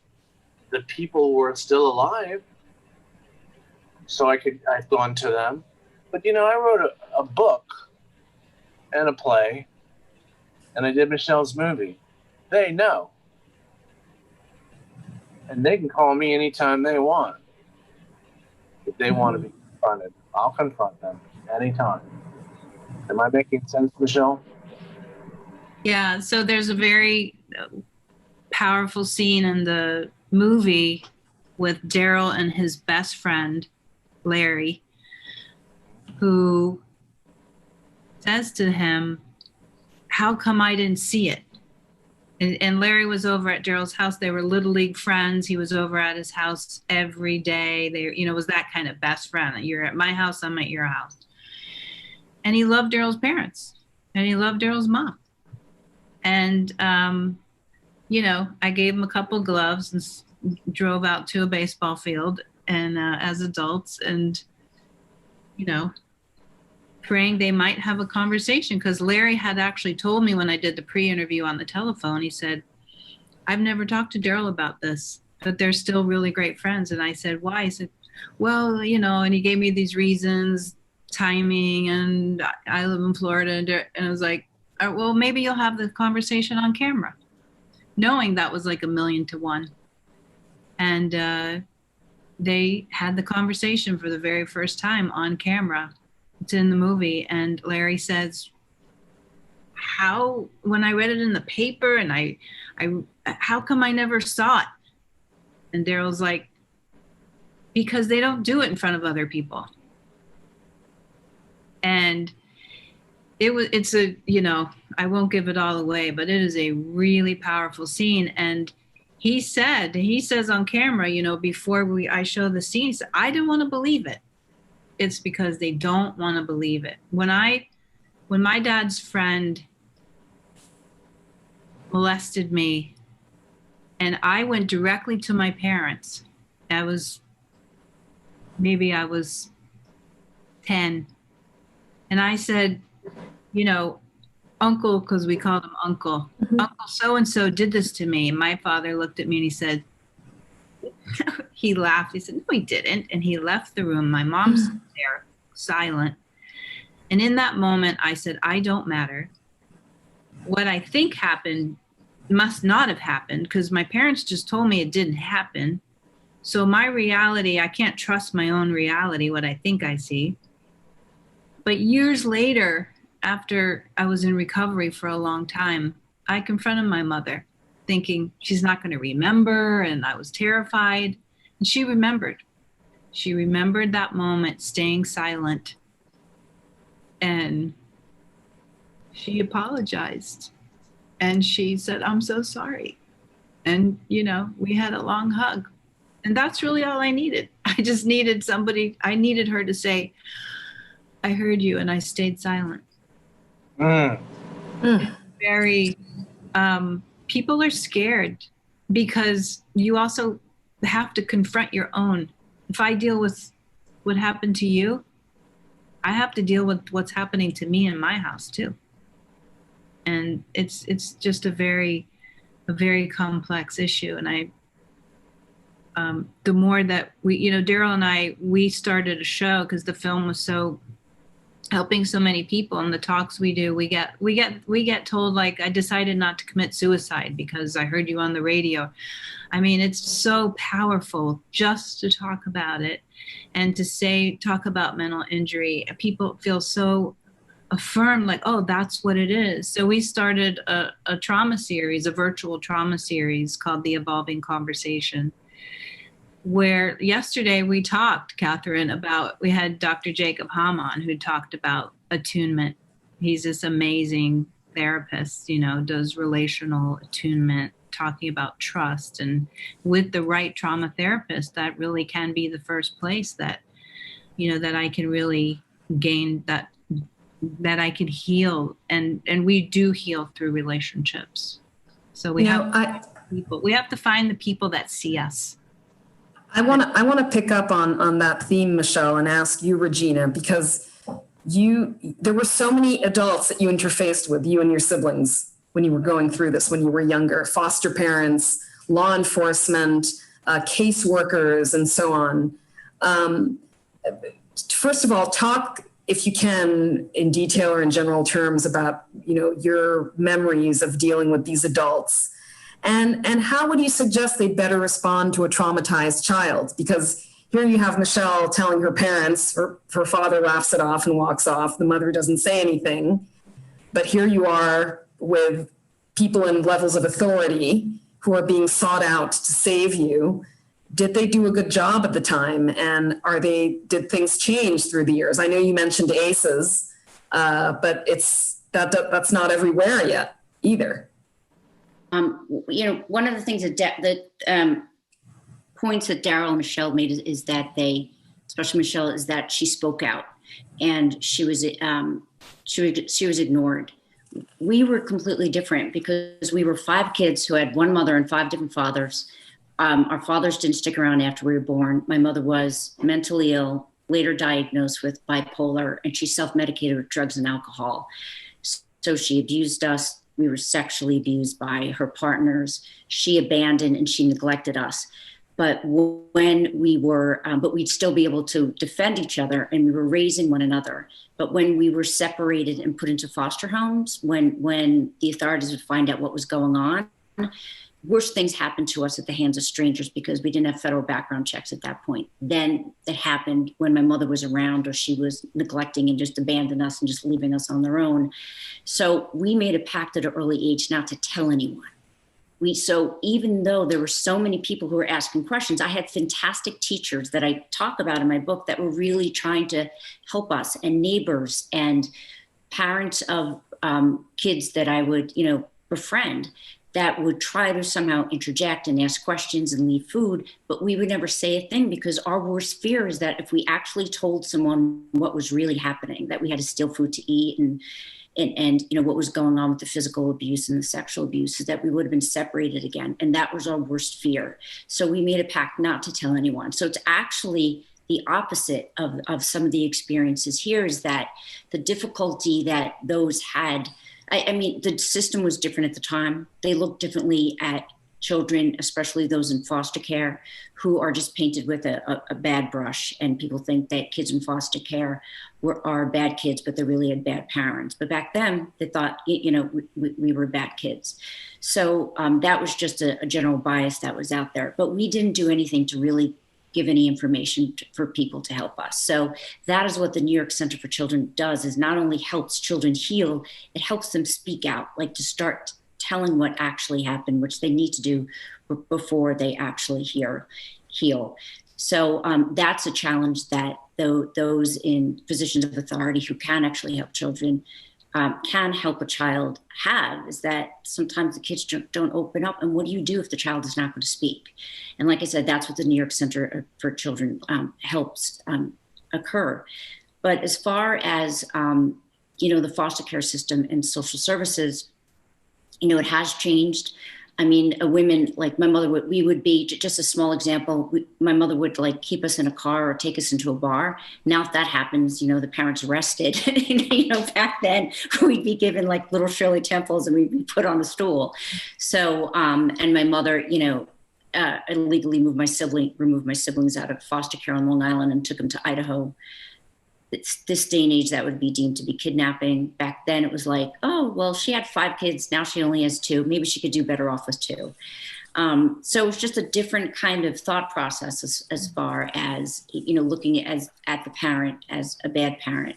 the people were still alive so I'd gone to them. But, I wrote a book and a play, and I did Michelle's movie. They know. And they can call me anytime they want. If they want to be confronted, I'll confront them anytime. Am I making sense, Michelle? Yeah, so there's a very powerful scene in the movie with Daryl and his best friend, Larry, who says to him, "How come I didn't see it?" And Larry was over at Daryl's house. They were Little League friends. He was over at his house every day. They, was that kind of best friend. You're at my house, I'm at your house. And he loved Daryl's parents, and he loved Daryl's mom. And, I gave him a couple gloves and drove out to a baseball field and as adults and, praying they might have a conversation, because Larry had actually told me when I did the pre-interview on the telephone, he said, "I've never talked to Daryl about this, but they're still really great friends." And I said, "Why?" He said, "Well, and he gave me these reasons, timing, and I live in Florida." And I was like, "Well, maybe you'll have the conversation on camera," knowing that was like 1,000,000 to 1. And they had the conversation for the very first time on camera. It's in the movie. And Larry says, when I read it in the paper and how come I never saw it? And Daryl's like, "Because they don't do it in front of other people." And I won't give it all away, but it is a really powerful scene. And he says on camera, before I show the scene, he said, "I didn't want to believe it. It's because they don't want to believe it." When my dad's friend molested me. And I went directly to my parents. Maybe I was 10. And I said, Uncle, because we called him Uncle, Uncle so-and-so did this to me. And my father looked at me and he said, he laughed. He said, no, he didn't. And he left the room. My mom's there, silent. And in that moment, I said, I don't matter. What I think happened must not have happened because my parents just told me it didn't happen. So my reality, I can't trust my own reality, what I think I see. But years later, after I was in recovery for a long time, I confronted my mother thinking she's not going to remember. And I was terrified. And she remembered. She remembered that moment, staying silent. And she apologized. And she said, I'm so sorry. And, we had a long hug. And that's really all I needed. I just needed I needed her to say, I heard you, and I stayed silent. Very, people are scared because you also have to confront your own. If I deal with what happened to you, I have to deal with what's happening to me in my house too. And it's just a very complex issue. And the more that Daryl and we started a show because the film was so helping so many people, and the talks we do, we get told, like, I decided not to commit suicide because I heard you on the radio. I mean, it's so powerful just to talk about it and to talk about mental injury. People feel so affirmed, like, oh, that's what it is. So we started a trauma series, a virtual trauma series called The Evolving Conversation, where yesterday we talked, Catherine, we had Dr. Jacob Hamann who talked about attunement. He's this amazing therapist, does relational attunement, talking about trust. And with the right trauma therapist, that really can be the first place that, that I can really gain that I can heal. And we do heal through relationships. So we have to find the people that see us. I want to pick up on that theme, Michelle, and ask you, Regina, because there were so many adults that you interfaced with, you and your siblings, when you were going through this, when you were younger, foster parents, law enforcement, caseworkers, and so on. First of all, talk, if you can, in detail or in general terms about, your memories of dealing with these adults. And how would you suggest they better respond to a traumatized child? Because here you have Michelle telling her parents, her father laughs it off and walks off. The mother doesn't say anything. But here you are with people in levels of authority who are being sought out to save you. Did they do a good job at the time? And did things change through the years? I know you mentioned ACEs, but that's not everywhere yet either. One of the things points that Daryl and Michelle made is that especially Michelle, is that she spoke out, and she was ignored. We were completely different because we were 5 kids who had one mother and 5 different fathers. Our fathers didn't stick around after we were born. My mother was mentally ill, later diagnosed with bipolar, and she self-medicated with drugs and alcohol. So she abused us. We were sexually abused by her partners. She abandoned and she neglected us. But but we'd still be able to defend each other, and we were raising one another. But when we were separated and put into foster homes, when the authorities would find out what was going on, worse things happened to us at the hands of strangers because we didn't have federal background checks at that point. Then it happened when my mother was around, or she was neglecting and just abandoned us and just leaving us on their own. So we made a pact at an early age not to tell anyone. So even though there were so many people who were asking questions, I had fantastic teachers that I talk about in my book that were really trying to help us, and neighbors and parents of kids that I would, befriend, that would try to somehow interject and ask questions and leave food, but we would never say a thing because our worst fear is that if we actually told someone what was really happening, that we had to steal food to eat and what was going on with the physical abuse and the sexual abuse, is that we would have been separated again. And that was our worst fear. So we made a pact not to tell anyone. So it's actually the opposite of some of the experiences here, is that the difficulty that those had, I mean, the system was different at the time. They looked differently at children, especially those in foster care, who are just painted with a bad brush. And people think that kids in foster care are bad kids, but they really had bad parents. But back then they thought, we were bad kids. So that was just a general bias that was out there. But we didn't do anything to really give any information for people to help us. So that is what the New York Center for Children does, is not only helps children heal, it helps them speak out, like to start telling what actually happened, which they need to do before they actually heal. So that's a challenge that those in positions of authority who can actually help children can help a child have, is that sometimes the kids don't open up. And what do you do if the child is not going to speak? And like I said, that's what the New York Center for Children helps occur. But as far as, the foster care system and social services, it has changed. I mean, women like my mother we would be, just a small example, my mother would like keep us in a car or take us into a bar. Now, if that happens, the parents arrested. Back then we'd be given like little Shirley Temples and we'd be put on a stool. So, and my mother, illegally removed my siblings out of foster care on Long Island and took them to Idaho. This day and age, that would be deemed to be kidnapping. Back then it was like, oh, well, she had 5 kids. Now she only has 2. Maybe she could do better off with 2. So it's just a different kind of thought process as far as, looking at the parent as a bad parent.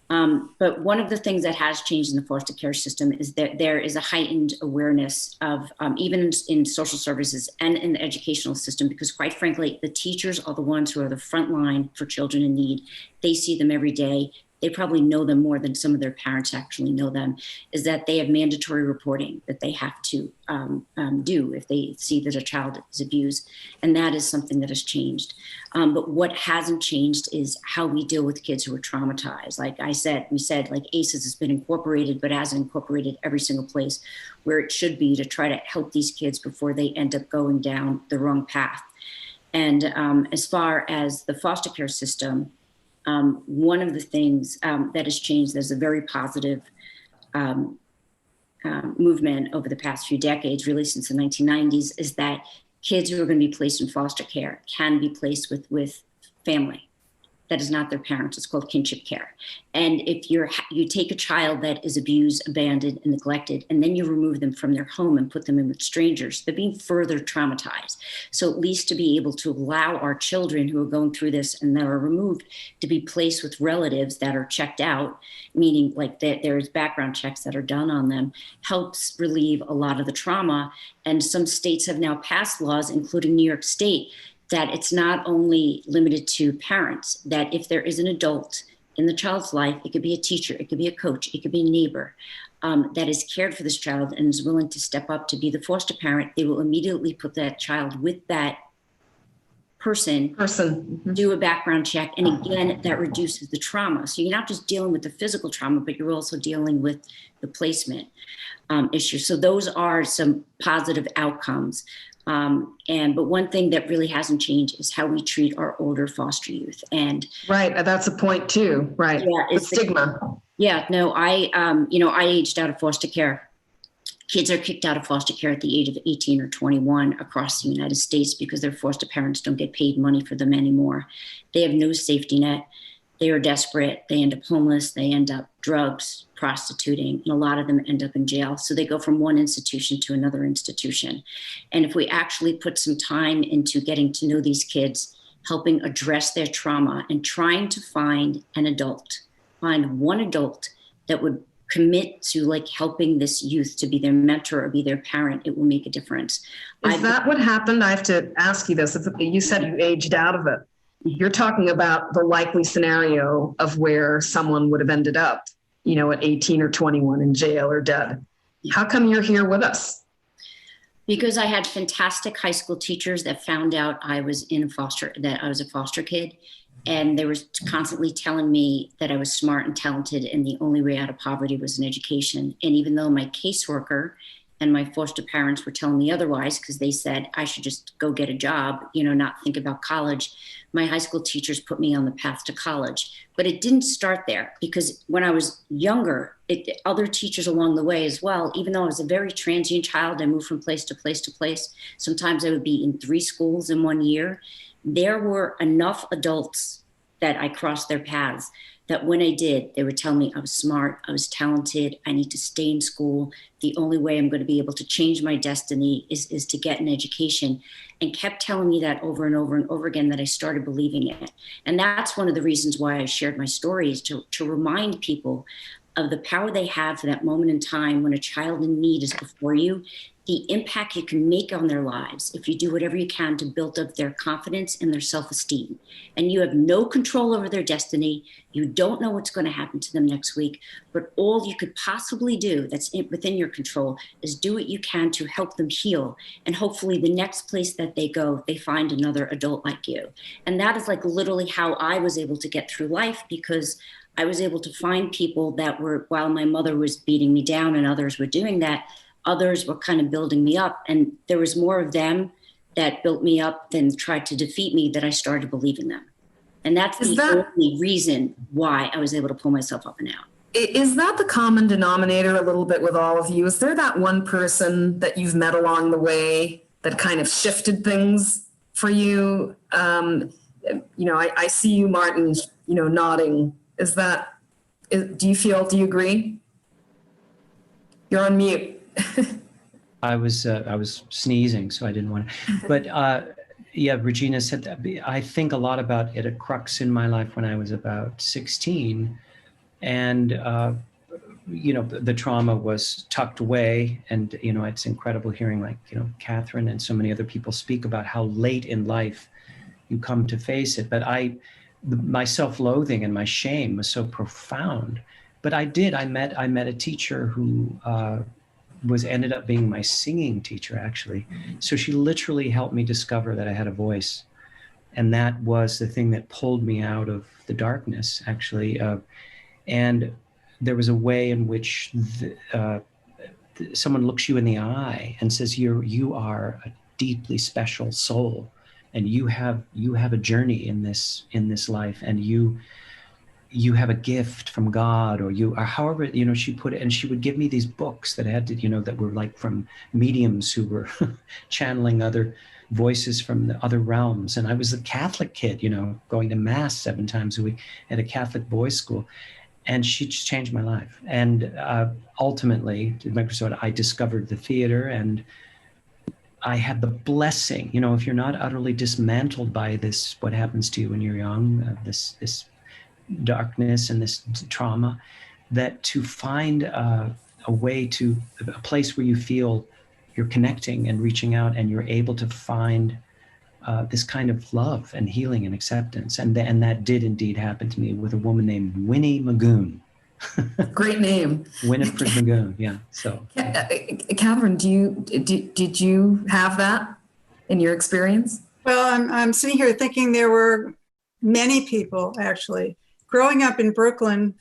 But one of the things that has changed in the foster care system is that there is a heightened awareness of, even in social services and in the educational system, because quite frankly, the teachers are the ones who are the front line for children in need. They see them every day. They probably know them more than some of their parents actually know them, is that they have mandatory reporting that they have to do if they see that a child is abused. And that is something that has changed. But what hasn't changed is how we deal with kids who are traumatized. Like we said, like ACEs has been incorporated, but hasn't incorporated every single place where it should be to try to help these kids before they end up going down the wrong path. And as far as the foster care system, one of the things that has changed, there's a very positive movement over the past few decades, really since the 1990s, is that kids who are going to be placed in foster care can be placed with family that is not their parents. It's called kinship care. And if you take a child that is abused, abandoned, and neglected, and then you remove them from their home and put them in with strangers, they're being further traumatized. So at least to be able to allow our children who are going through this and that are removed to be placed with relatives that are checked out, meaning like there's background checks that are done on them, helps relieve a lot of the trauma. And some states have now passed laws, including New York State, that it's not only limited to parents, that if there is an adult in the child's life, it could be a teacher, it could be a coach, it could be a neighbor, that is cared for this child and is willing to step up to be the foster parent, they will immediately put that child with that person. Do a background check. And again, that reduces the trauma. So you're not just dealing with the physical trauma, but you're also dealing with the placement issue. So those are some positive outcomes. But one thing that really hasn't changed is how we treat our older foster youth. And right, that's a point too. Right, yeah, the stigma. Yeah, no, I aged out of foster care. Kids are kicked out of foster care at the age of 18 or 21 across the United States because their foster parents don't get paid money for them anymore. They have no safety net. They are desperate. They end up homeless. They end up drugs, prostituting, and a lot of them end up in jail. So they go from one institution to another institution. And if we actually put some time into getting to know these kids, helping address their trauma and trying to find one adult that would commit to like helping this youth to be their mentor or be their parent, it will make a difference. Is that what happened? I have to ask you this. You said you aged out of it. You're talking about the likely scenario of where someone would have ended up, at 18 or 21 in jail or dead. How come you're here with us? Because I had fantastic high school teachers that found out I was a foster kid. And they were constantly telling me that I was smart and talented and the only way out of poverty was an education. And even though my caseworker and my foster parents were telling me otherwise, because they said I should just go get a job, not think about college, my high school teachers put me on the path to college. But it didn't start there, because when I was younger, other teachers along the way as well, even though I was a very transient child, I moved from place to place to place. Sometimes I would be in 3 schools in 1 year. There were enough adults that I crossed their paths that when I did, they would tell me I was smart, I was talented, I need to stay in school. The only way I'm going to be able to change my destiny is to get an education, and kept telling me that over and over and over again, that I started believing it. And that's one of the reasons why I shared my story, is to remind people of the power they have for that moment in time when a child in need is before you, the impact you can make on their lives if you do whatever you can to build up their confidence and their self-esteem. And you have no control over their destiny. You don't know what's going to happen to them next week, but all you could possibly do that's within your control is do what you can to help them heal. And hopefully the next place that they go, they find another adult like you. And that is like literally how I was able to get through life, because I was able to find people that were, while my mother was beating me down and others were doing that, others were kind of building me up. And there was more of them that built me up than tried to defeat me, that I started to believe in them. And that's the only reason why I was able to pull myself up and out. Is that the common denominator a little bit with all of you? Is there that one person that you've met along the way that kind of shifted things for you? I see you, Martin, nodding. Do you agree? You're on mute. I was sneezing, so I didn't want to. But yeah, Regina said that. I think a lot about it. A crux in my life when I was about 16, and the trauma was tucked away. And it's incredible hearing Catherine and so many other people speak about how late in life you come to face it. But my self-loathing and my shame was so profound. But I met a teacher who ended up being my singing teacher, actually. So she literally helped me discover that I had a voice. And that was the thing that pulled me out of the darkness, actually. And there was a way in which someone looks you in the eye and says, you are a deeply special soul, and you have a journey in this life, and you have a gift from God, or however, she put it. And she would give me these books that had to, that were like from mediums who were channeling other voices from the other realms. And I was a Catholic kid, going to mass 7 times a week at a Catholic boys' school. And she just changed my life. And ultimately, I discovered the theater, and I had the blessing, if you're not utterly dismantled by this, what happens to you when you're young, this darkness and this trauma, that to find a place where you feel you're connecting and reaching out, and you're able to find this kind of love and healing and acceptance. And that did indeed happen to me with a woman named Winnie Magoon. Great name. Winifred Magoon, yeah. So, Catherine, did you have that in your experience? Well, I'm sitting here thinking there were many people, actually. Growing up in Brooklyn,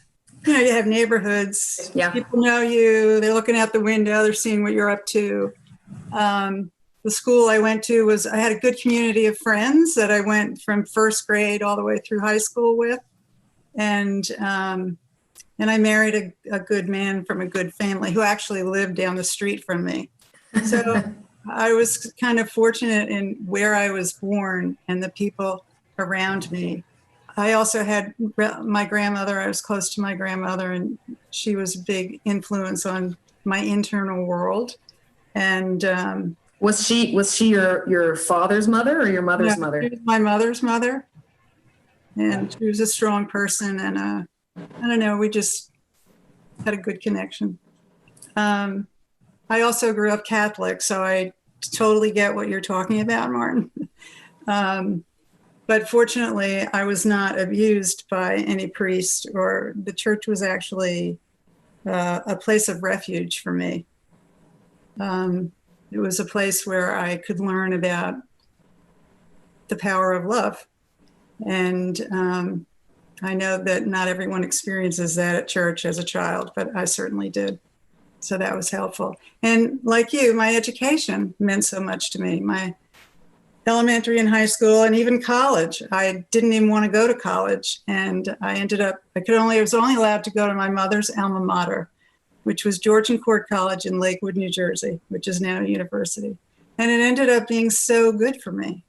you have neighborhoods. Yeah. People know you. They're looking out the window. They're seeing what you're up to. The school I went to I had a good community of friends that I went from first grade all the way through high school with. And I married a good man from a good family who actually lived down the street from me. So I was kind of fortunate in where I was born and the people around me. I also had my grandmother. I was close to my grandmother, and she was a big influence on my internal world. And was she your father's mother or your mother's mother? She was my mother's mother, and she was a strong person. And I don't know, we just had a good connection. I also grew up Catholic, so I totally get what you're talking about, Martin. But fortunately, I was not abused by any priest, or the church was actually a place of refuge for me. It was a place where I could learn about the power of love. And I know that not everyone experiences that at church as a child, but I certainly did. So that was helpful. And like you, my education meant so much to me. My elementary and high school and even college. I didn't even want to go to college. And I was only allowed to go to my mother's alma mater, which was Georgian Court College in Lakewood, New Jersey, which is now a university. And it ended up being so good for me.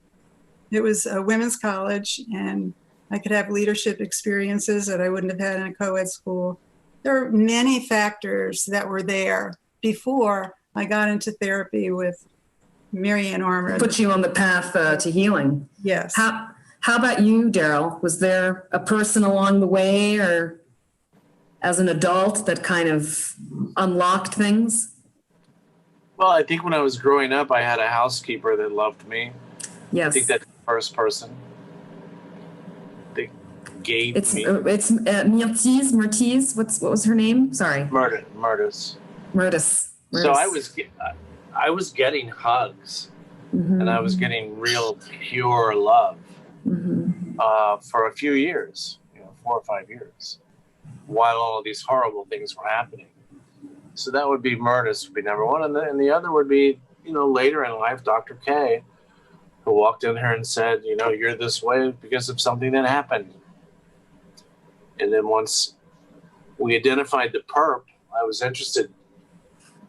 It was a women's college, and I could have leadership experiences that I wouldn't have had in a co-ed school. There are many factors that were there before I got into therapy with Marianne Armour. Put you on the path to healing. Yes. How about you, Daryl? Was there a person along the way or as an adult that kind of unlocked things? Well, I think when I was growing up, I had a housekeeper that loved me. Yes. I think that's the first person that gave me. It's Myrtis. What was her name? Sorry. Murtis. So I was getting hugs, and I was getting real pure love for a few years, 4 or 5 years, while all of these horrible things were happening. So that would be Murtis would be number one, and the other would be later in life, Dr. K, who walked in here and said, you're this way because of something that happened. And then once we identified the perp, I was interested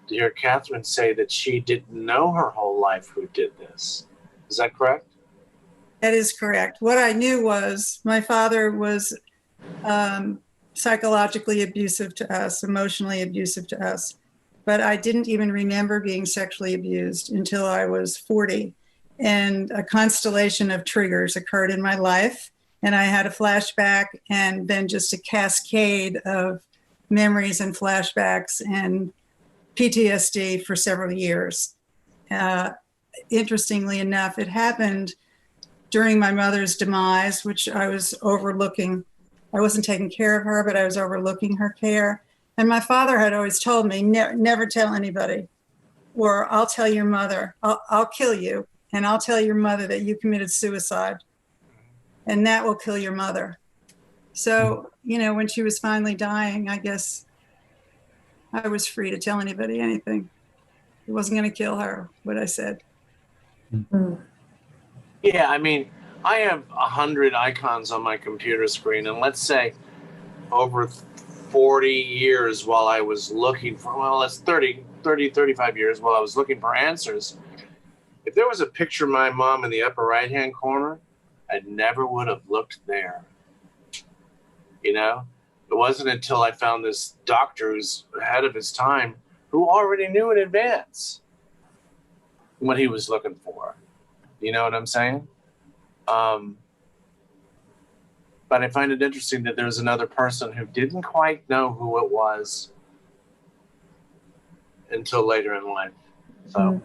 to hear Catherine say that she didn't know her whole life who did this. Is that correct? That is correct. What I knew was my father was psychologically abusive to us, emotionally abusive to us. But I didn't even remember being sexually abused until I was 40. And a constellation of triggers occurred in my life. And I had a flashback and then just a cascade of memories and flashbacks and PTSD for several years. Interestingly enough, it happened during my mother's demise, which I was overlooking. I wasn't taking care of her, but I was overlooking her care. And my father had always told me, never tell anybody, or I'll tell your mother, I'll kill you, and I'll tell your mother that you committed suicide, and that will kill your mother. So, when she was finally dying, I guess I was free to tell anybody anything. It wasn't going to kill her, what I said. Yeah, I have 100 icons on my computer screen, and let's say over 40 years while I was looking for, that's 35 years while I was looking for answers. If there was a picture of my mom in the upper right-hand corner, I never would have looked there. It wasn't until I found this doctor who's ahead of his time who already knew in advance what he was looking for. You know what I'm saying? But I find it interesting that there's another person who didn't quite know who it was until later in life. So,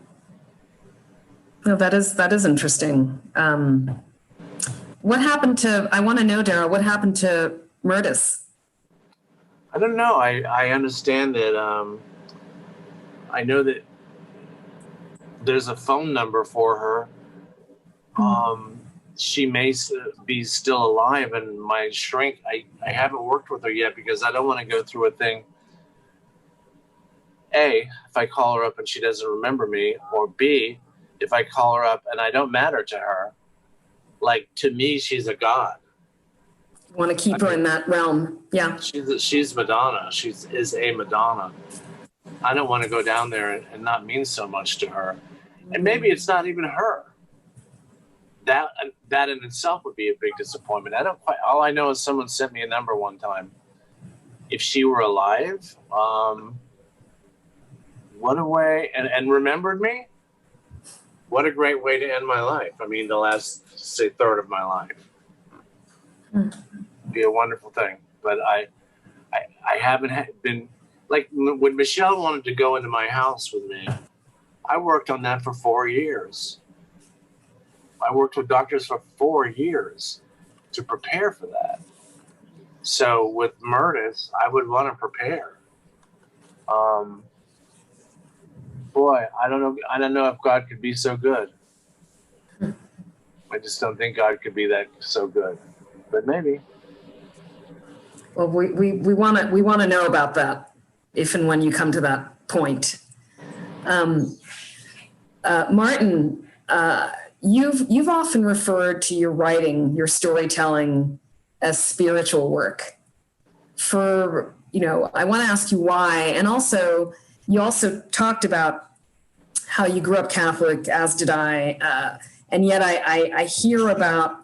no, that is interesting. What happened to? I want to know, Daryl. What happened to Murtis? I don't know. I understand that. I know that there's a phone number for her. She may be still alive, and my shrink, I haven't worked with her yet because I don't want to go through a thing. A, if I call her up and she doesn't remember me, or B, if I call her up and I don't matter to her, like to me, she's a god. You want to keep her in that realm. Yeah. She's Madonna. She is a Madonna. I don't want to go down there and not mean so much to her. And maybe it's not even her. That in itself would be a big disappointment. All I know is someone sent me a number one time. If she were alive, what a way, and remembered me, what a great way to end my life. The last, say, third of my life. Be a wonderful thing. But I haven't been, like when Michelle wanted to go into my house with me, I worked on that for 4 years. I worked with doctors for 4 years to prepare for that. So with Murtis, I would want to prepare. Boy, I don't know if God could be so good. I just don't think God could be that so good, but maybe. Well, we want to know about that if and when you come to that point. Martin, you've often referred to your writing, your storytelling, as spiritual work. I want to ask you why, and also you also talked about how you grew up Catholic, as did I, and yet I hear about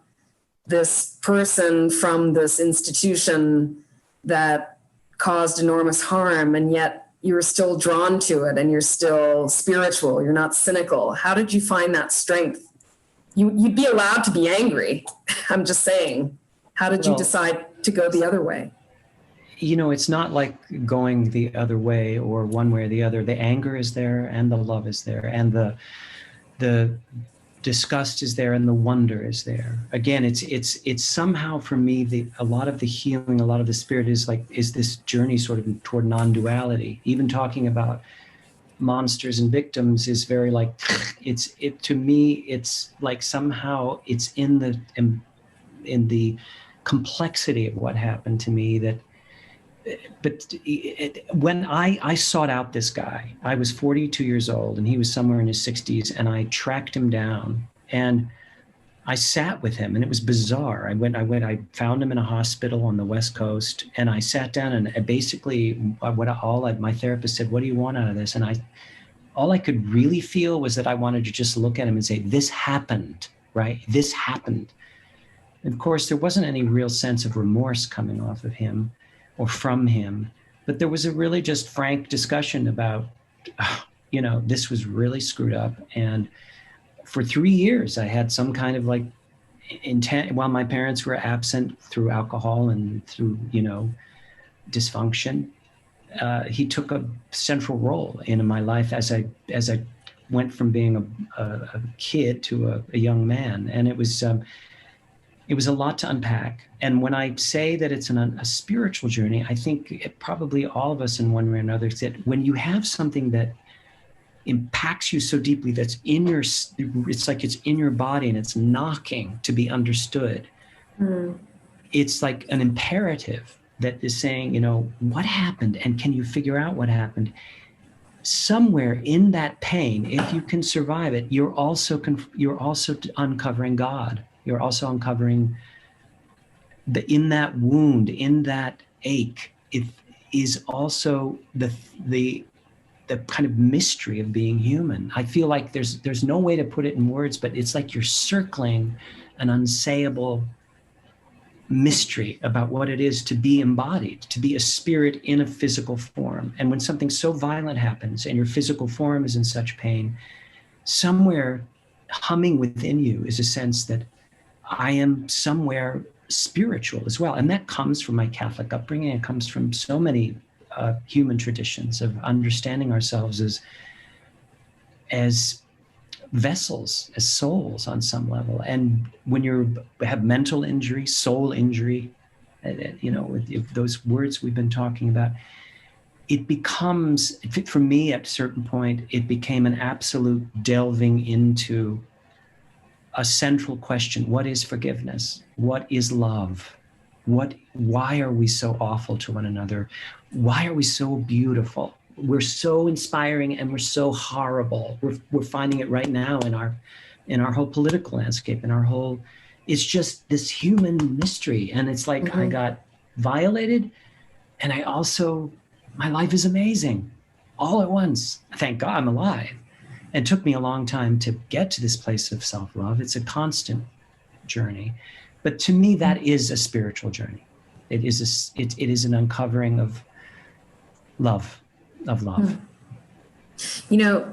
this person from this institution that caused enormous harm, and yet you're still drawn to it and you're still spiritual. You're not cynical. How did you find that strength? You'd be allowed to be angry. I'm just saying. How did you decide to go the other way? It's not like going the other way or one way or the other. The anger is there and the love is there and the disgust is there and the wonder is there. Again, it's somehow for me, a lot of the healing, a lot of the spirit is this journey sort of toward non-duality. Even talking about monsters and victims is very to me, it's like somehow it's in the complexity of what happened to me when I sought out this guy, I was 42 years old and he was somewhere in his 60s, and I tracked him down and I sat with him, and it was bizarre. I found him in a hospital on the West Coast, and I sat down and basically my therapist said, "What do you want out of this?" And all I could really feel was that I wanted to just look at him and say, "This happened, right? This happened." And of course, there wasn't any real sense of remorse coming off of him or from him, but there was a really just frank discussion about, this was really screwed up. And for 3 years, I had some kind of intent, while my parents were absent through alcohol and through, dysfunction. He took a central role in my life as I went from being a kid to a young man. And it was a lot to unpack. And when I say that it's a spiritual journey, I think probably all of us in one way or another, that when you have something that impacts you so deeply, it's like it's in your body and it's knocking to be understood. It's like an imperative that is saying, what happened? And can you figure out what happened? Somewhere in that pain, if you can survive it, you're also uncovering God. You're also uncovering in that wound, in that ache, it is also the kind of mystery of being human. I feel like there's no way to put it in words, but it's like you're circling an unsayable mystery about what it is to be embodied, to be a spirit in a physical form. And when something so violent happens and your physical form is in such pain, somewhere humming within you is a sense that I am somewhere spiritual as well. And that comes from my Catholic upbringing. It comes from so many human traditions of understanding ourselves as vessels, as souls on some level. And when you have mental injury, soul injury, with those words we've been talking about, it becomes, for me at a certain point, it became an absolute delving into a central question. What is forgiveness? What is love? Why are we so awful to one another? Why are we so beautiful? We're so inspiring and we're so horrible. We're finding it right now in our whole political landscape, it's just this human mystery. And it's like, I got violated and my life is amazing all at once. Thank God I'm alive. It took me a long time to get to this place of self-love. It's a constant journey. But to me, that is a spiritual journey. It is an uncovering of love.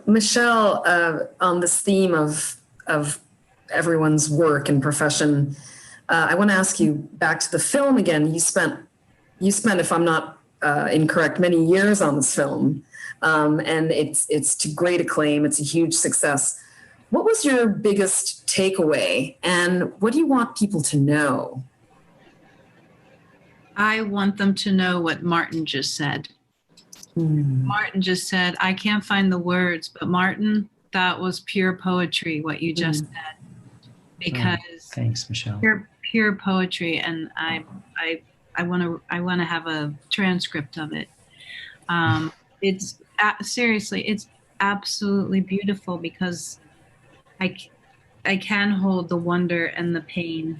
Michelle, on this theme of everyone's work and profession, I want to ask you back to the film again. You spent, if I'm not incorrect, many years on this film. And it's to great acclaim. It's a huge success. What was your biggest takeaway, and what do you want people to know? I want them to know what Martin just said. Martin just said, I can't find the words, but Martin, that was pure poetry, what you just said. because Thanks, Michelle. pure poetry, and I want to have a transcript of it. It's seriously, it's absolutely beautiful because I can hold the wonder and the pain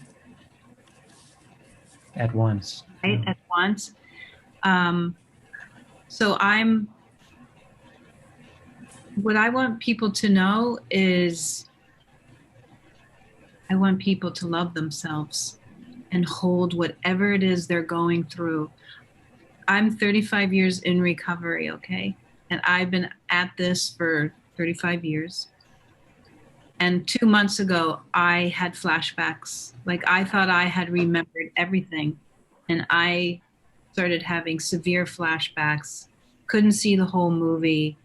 At once. right at once. So what I want people to know is I want people to love themselves and hold whatever it is they're going through. I'm 35 years in recovery, okay? And I've been at this for 35 years. And 2 months ago, I had flashbacks. Like I thought I had remembered everything. And I started having severe flashbacks, couldn't see the whole movie,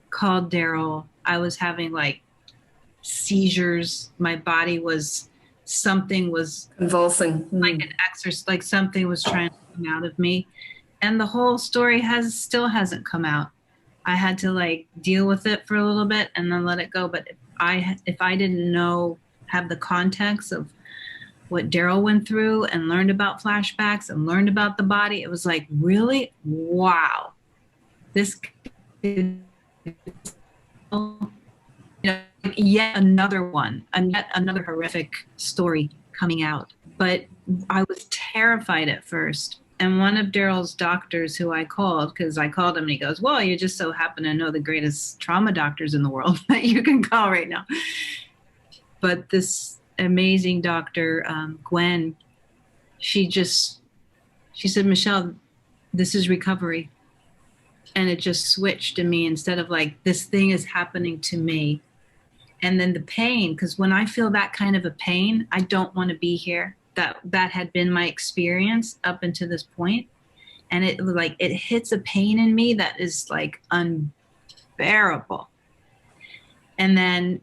called Daryl. I was having like seizures. My body was, something was Convulsing. like an exorcist, like something was trying to come out of me. And the whole story still hasn't come out. I had to like deal with it for a little bit and then let it go. But if I didn't have the context of what Daryl went through and learned about flashbacks and learned about the body, it was like, really? Wow. This is, yet another one, and yet another horrific story coming out. But I was terrified at first. And one of Daryl's doctors who I called, because I called him and he goes, well, you just so happen to know the greatest trauma doctors in the world that you can call right now. But this amazing doctor, Gwen, she said, Michelle, this is recovery. And it just switched in me instead of like, this thing is happening to me. And then the pain, because when I feel that kind of a pain, I don't want to be here. That had been my experience up until this point. And it hits a pain in me that is like unbearable. And then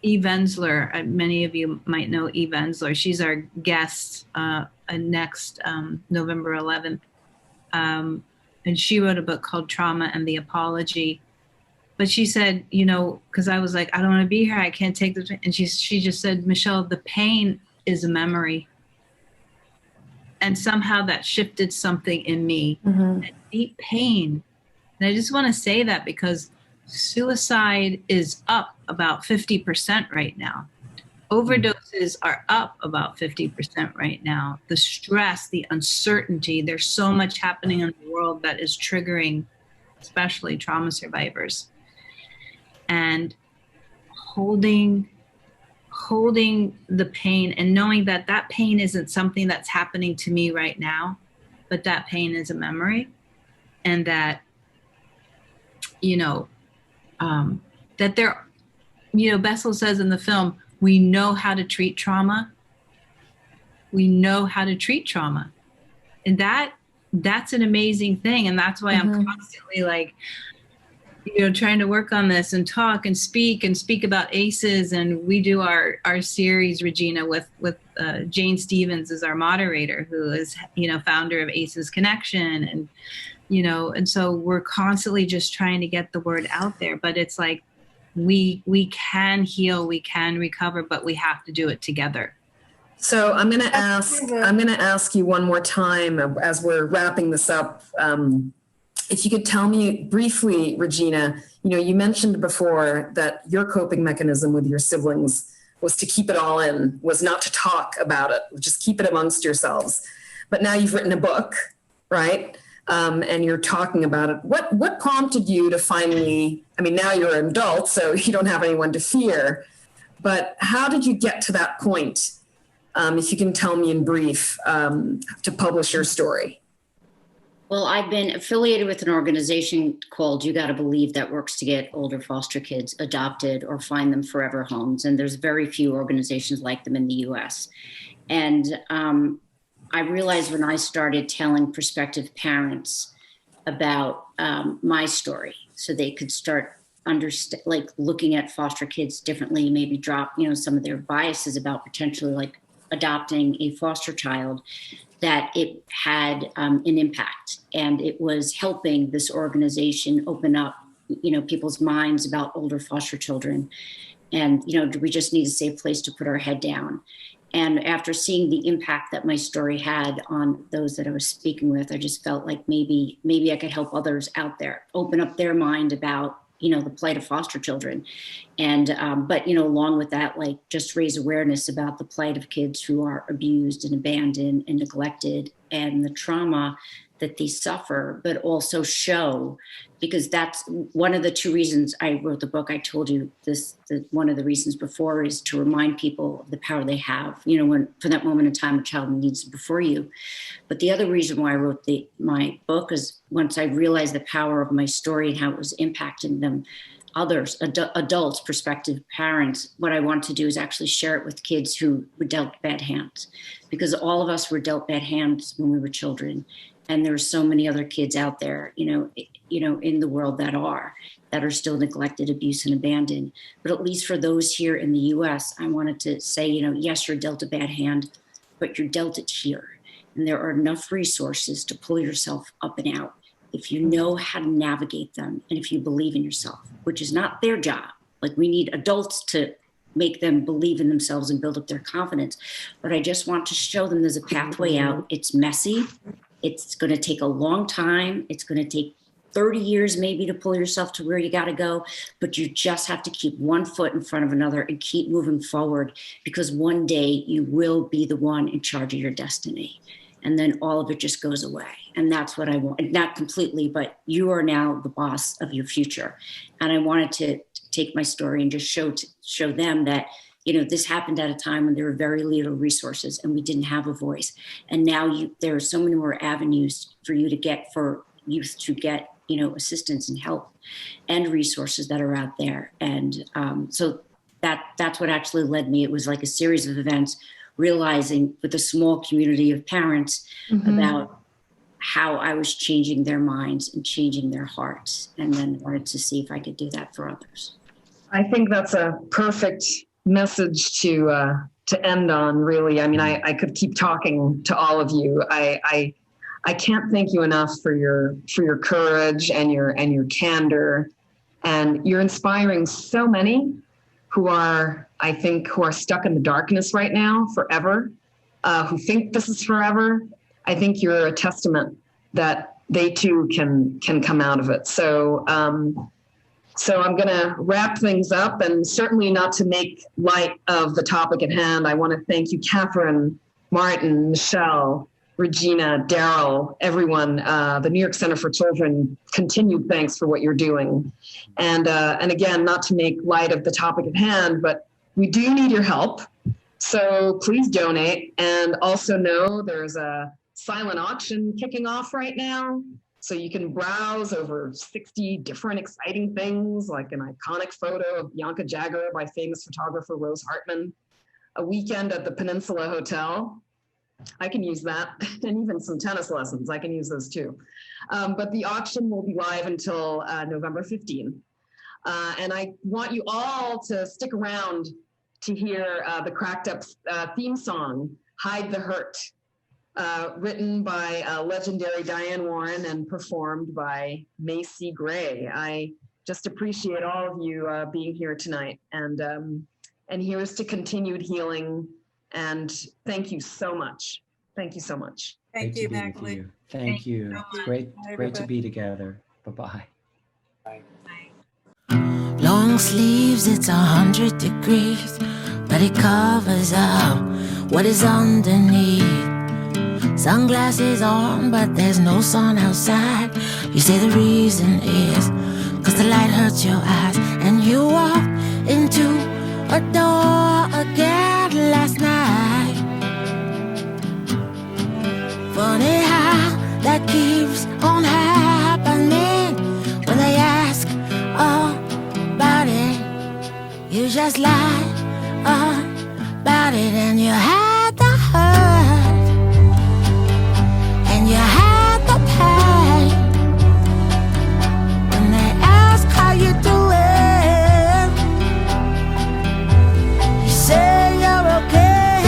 Eve Ensler, many of you might know Eve Ensler. She's our guest next November 11th. And she wrote a book called Trauma and the Apology. But she said, because I was like, I don't want to be here. I can't take this. And she just said, Michelle, the pain is a memory. And somehow that shifted something in me, a deep pain. And I just want to say that because suicide is up about 50% right now. Overdoses are up about 50% right now. The stress, the uncertainty, there's so much happening in the world that is triggering, especially trauma survivors. And holding the pain and knowing that pain isn't something that's happening to me right now, but that pain is a memory. And that, that there, Bessel says in the film, we know how to treat trauma. We know how to treat trauma. And that's an amazing thing. And that's why I'm constantly like, trying to work on this and talk and speak about ACEs. And we do our series, Regina, with Jane Stevens as our moderator, who is, founder of ACEs Connection. And, and so we're constantly just trying to get the word out there, but it's like, we can heal, we can recover, but we have to do it together. So I'm going to ask you one more time as we're wrapping this up. If you could tell me briefly, Regina, you mentioned before that your coping mechanism with your siblings was to keep it all in, was not to talk about it, just keep it amongst yourselves. But now you've written a book, right? And you're talking about it. What prompted you to finally, now you're an adult, so you don't have anyone to fear, but how did you get to that point? If you can tell me in brief, to publish your story. Well, I've been affiliated with an organization called You Gotta Believe that works to get older foster kids adopted or find them forever homes. And there's very few organizations like them in the US. And I realized when I started telling prospective parents about my story, so they could start looking at foster kids differently, maybe drop, some of their biases about potentially like adopting a foster child, that it had an impact, and it was helping this organization open up, people's minds about older foster children. And, we just need a safe place to put our head down. And after seeing the impact that my story had on those that I was speaking with, I just felt like maybe I could help others out there, open up their mind about, the plight of foster children. And, but, along with that, like just raise awareness about the plight of kids who are abused and abandoned and neglected and the trauma that they suffer, but also show, because that's one of the two reasons I wrote the book. I told you this, that one of the reasons before is to remind people of the power they have, when for that moment in time, a child needs before you. But the other reason why I wrote my book is once I realized the power of my story and how it was impacting them, others, adults, prospective parents, what I want to do is actually share it with kids who were dealt bad hands, because all of us were dealt bad hands when we were children. And there are so many other kids out there, in the world that are still neglected, abused, and abandoned. But at least for those here in the U.S., I wanted to say, yes, you're dealt a bad hand, but you're dealt it here. And there are enough resources to pull yourself up and out if you know how to navigate them and if you believe in yourself, which is not their job. Like, we need adults to make them believe in themselves and build up their confidence. But I just want to show them there's a pathway out. It's messy. It's going to take a long time. It's going to take 30 years maybe to pull yourself to where you got to go, but you just have to keep one foot in front of another and keep moving forward, because one day you will be the one in charge of your destiny. And then all of it just goes away. And that's what I want. Not completely, but you are now the boss of your future. And I wanted to take my story and just show them that, this happened at a time when there were very little resources and we didn't have a voice. And now there are so many more avenues for youth to get, assistance and help and resources that are out there. And so that's what actually led me. It was like a series of events, realizing with a small community of parents about how I was changing their minds and changing their hearts, and then wanted to see if I could do that for others. I think that's a perfect message to end on, really. I mean, I could keep talking to all of you. I can't thank you enough for your courage and your candor, and you're inspiring so many who are stuck in the darkness right now forever, who think this is forever. I think you're a testament that they too can come out of it. So I'm going to wrap things up, and certainly not to make light of the topic at hand. I want to thank you, Catherine, Martin, Michelle, Regina, Daryl, everyone, the New York Center for Children. Continued thanks for what you're doing. And again, not to make light of the topic at hand, but we do need your help. So please donate. And also know there's a silent auction kicking off right now. So you can browse over 60 different exciting things, like an iconic photo of Bianca Jagger by famous photographer Rose Hartman, a weekend at the Peninsula Hotel. I can use that, and even some tennis lessons. I can use those too. But the auction will be live until November 15. And I want you all to stick around to hear the Cracked Up theme song, Hide the Hurt, written by legendary Diane Warren and performed by Macy Gray. I just appreciate all of you being here tonight, and here's to continued healing. And thank you so much. Thank you so much. Thank you, Natalie. Thank you. It's great to be together. Bye-bye. Bye. Long sleeves, it's 100 degrees, but it covers up what is underneath. Sunglasses on, but there's no sun outside. You say the reason is 'cause the light hurts your eyes, and you walk into a door again last night. Funny how that keeps on happening. When they ask about it, you just lie about it, and you had the hurt, and you had the pain. When they ask how you doing, you say you're okay.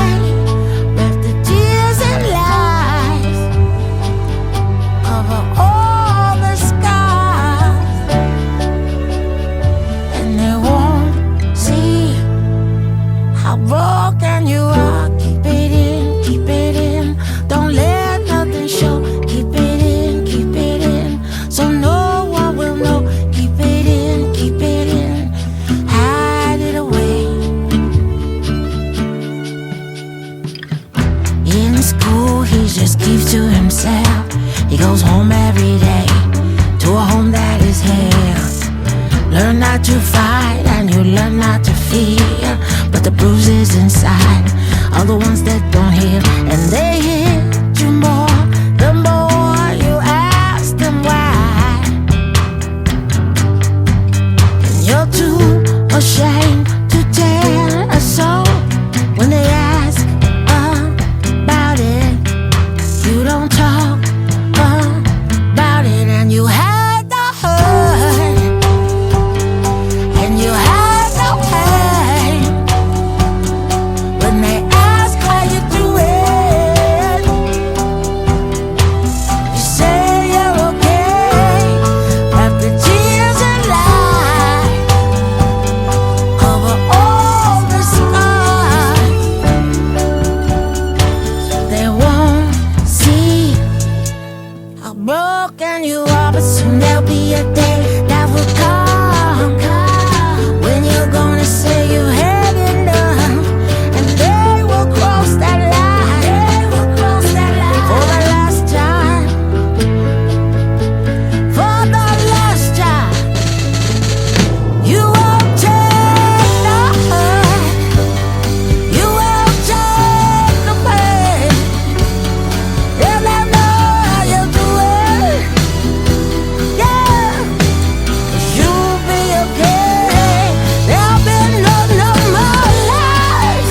With the tears and lies, cover all the scars, and they won't see just keeps to himself. He goes home every day to a home that is hell. Learn not to fight and you learn not to fear, but the bruises inside are the ones that don't heal, and they hit you more the more you ask them why. And you're too ashamed to tell a soul when they ask about it. You don't talk about it, and you hide the hurt, and you hide the pain when they ask how you doing. You say you're okay, but the tears and lies cover all the scars. They won't see how broken you are, but soon there'll be a day that will come when you're gonna say you had enough, and they will cross that line. For the last time, for the last time. You won't take the hurt, you won't take the pain. They'll never know how you do it. Yeah, 'cause you'll be okay. There'll be no more lies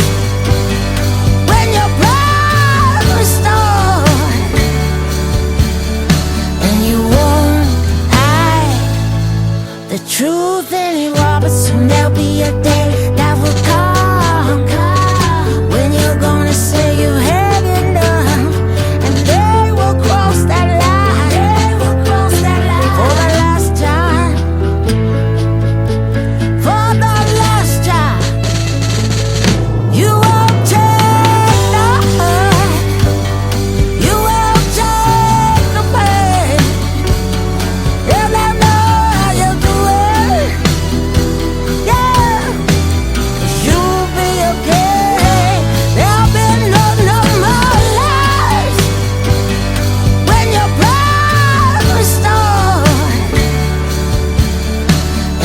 when your pride restored, and you won't hide the truth anymore. But soon there'll be a day that will come when you're gonna say you had enough, and they will cross that line. For the last time, for the last time. You won't take the hurt, you won't take the pain. They'll never know how you do it. Yeah, 'cause you'll be okay. There'll be no more lies when your pride restored,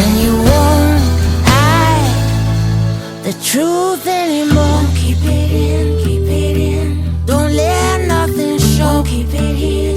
and you won't hide the truth anymore. Keep it in, keep it in. Don't let nothing show. Keep it here.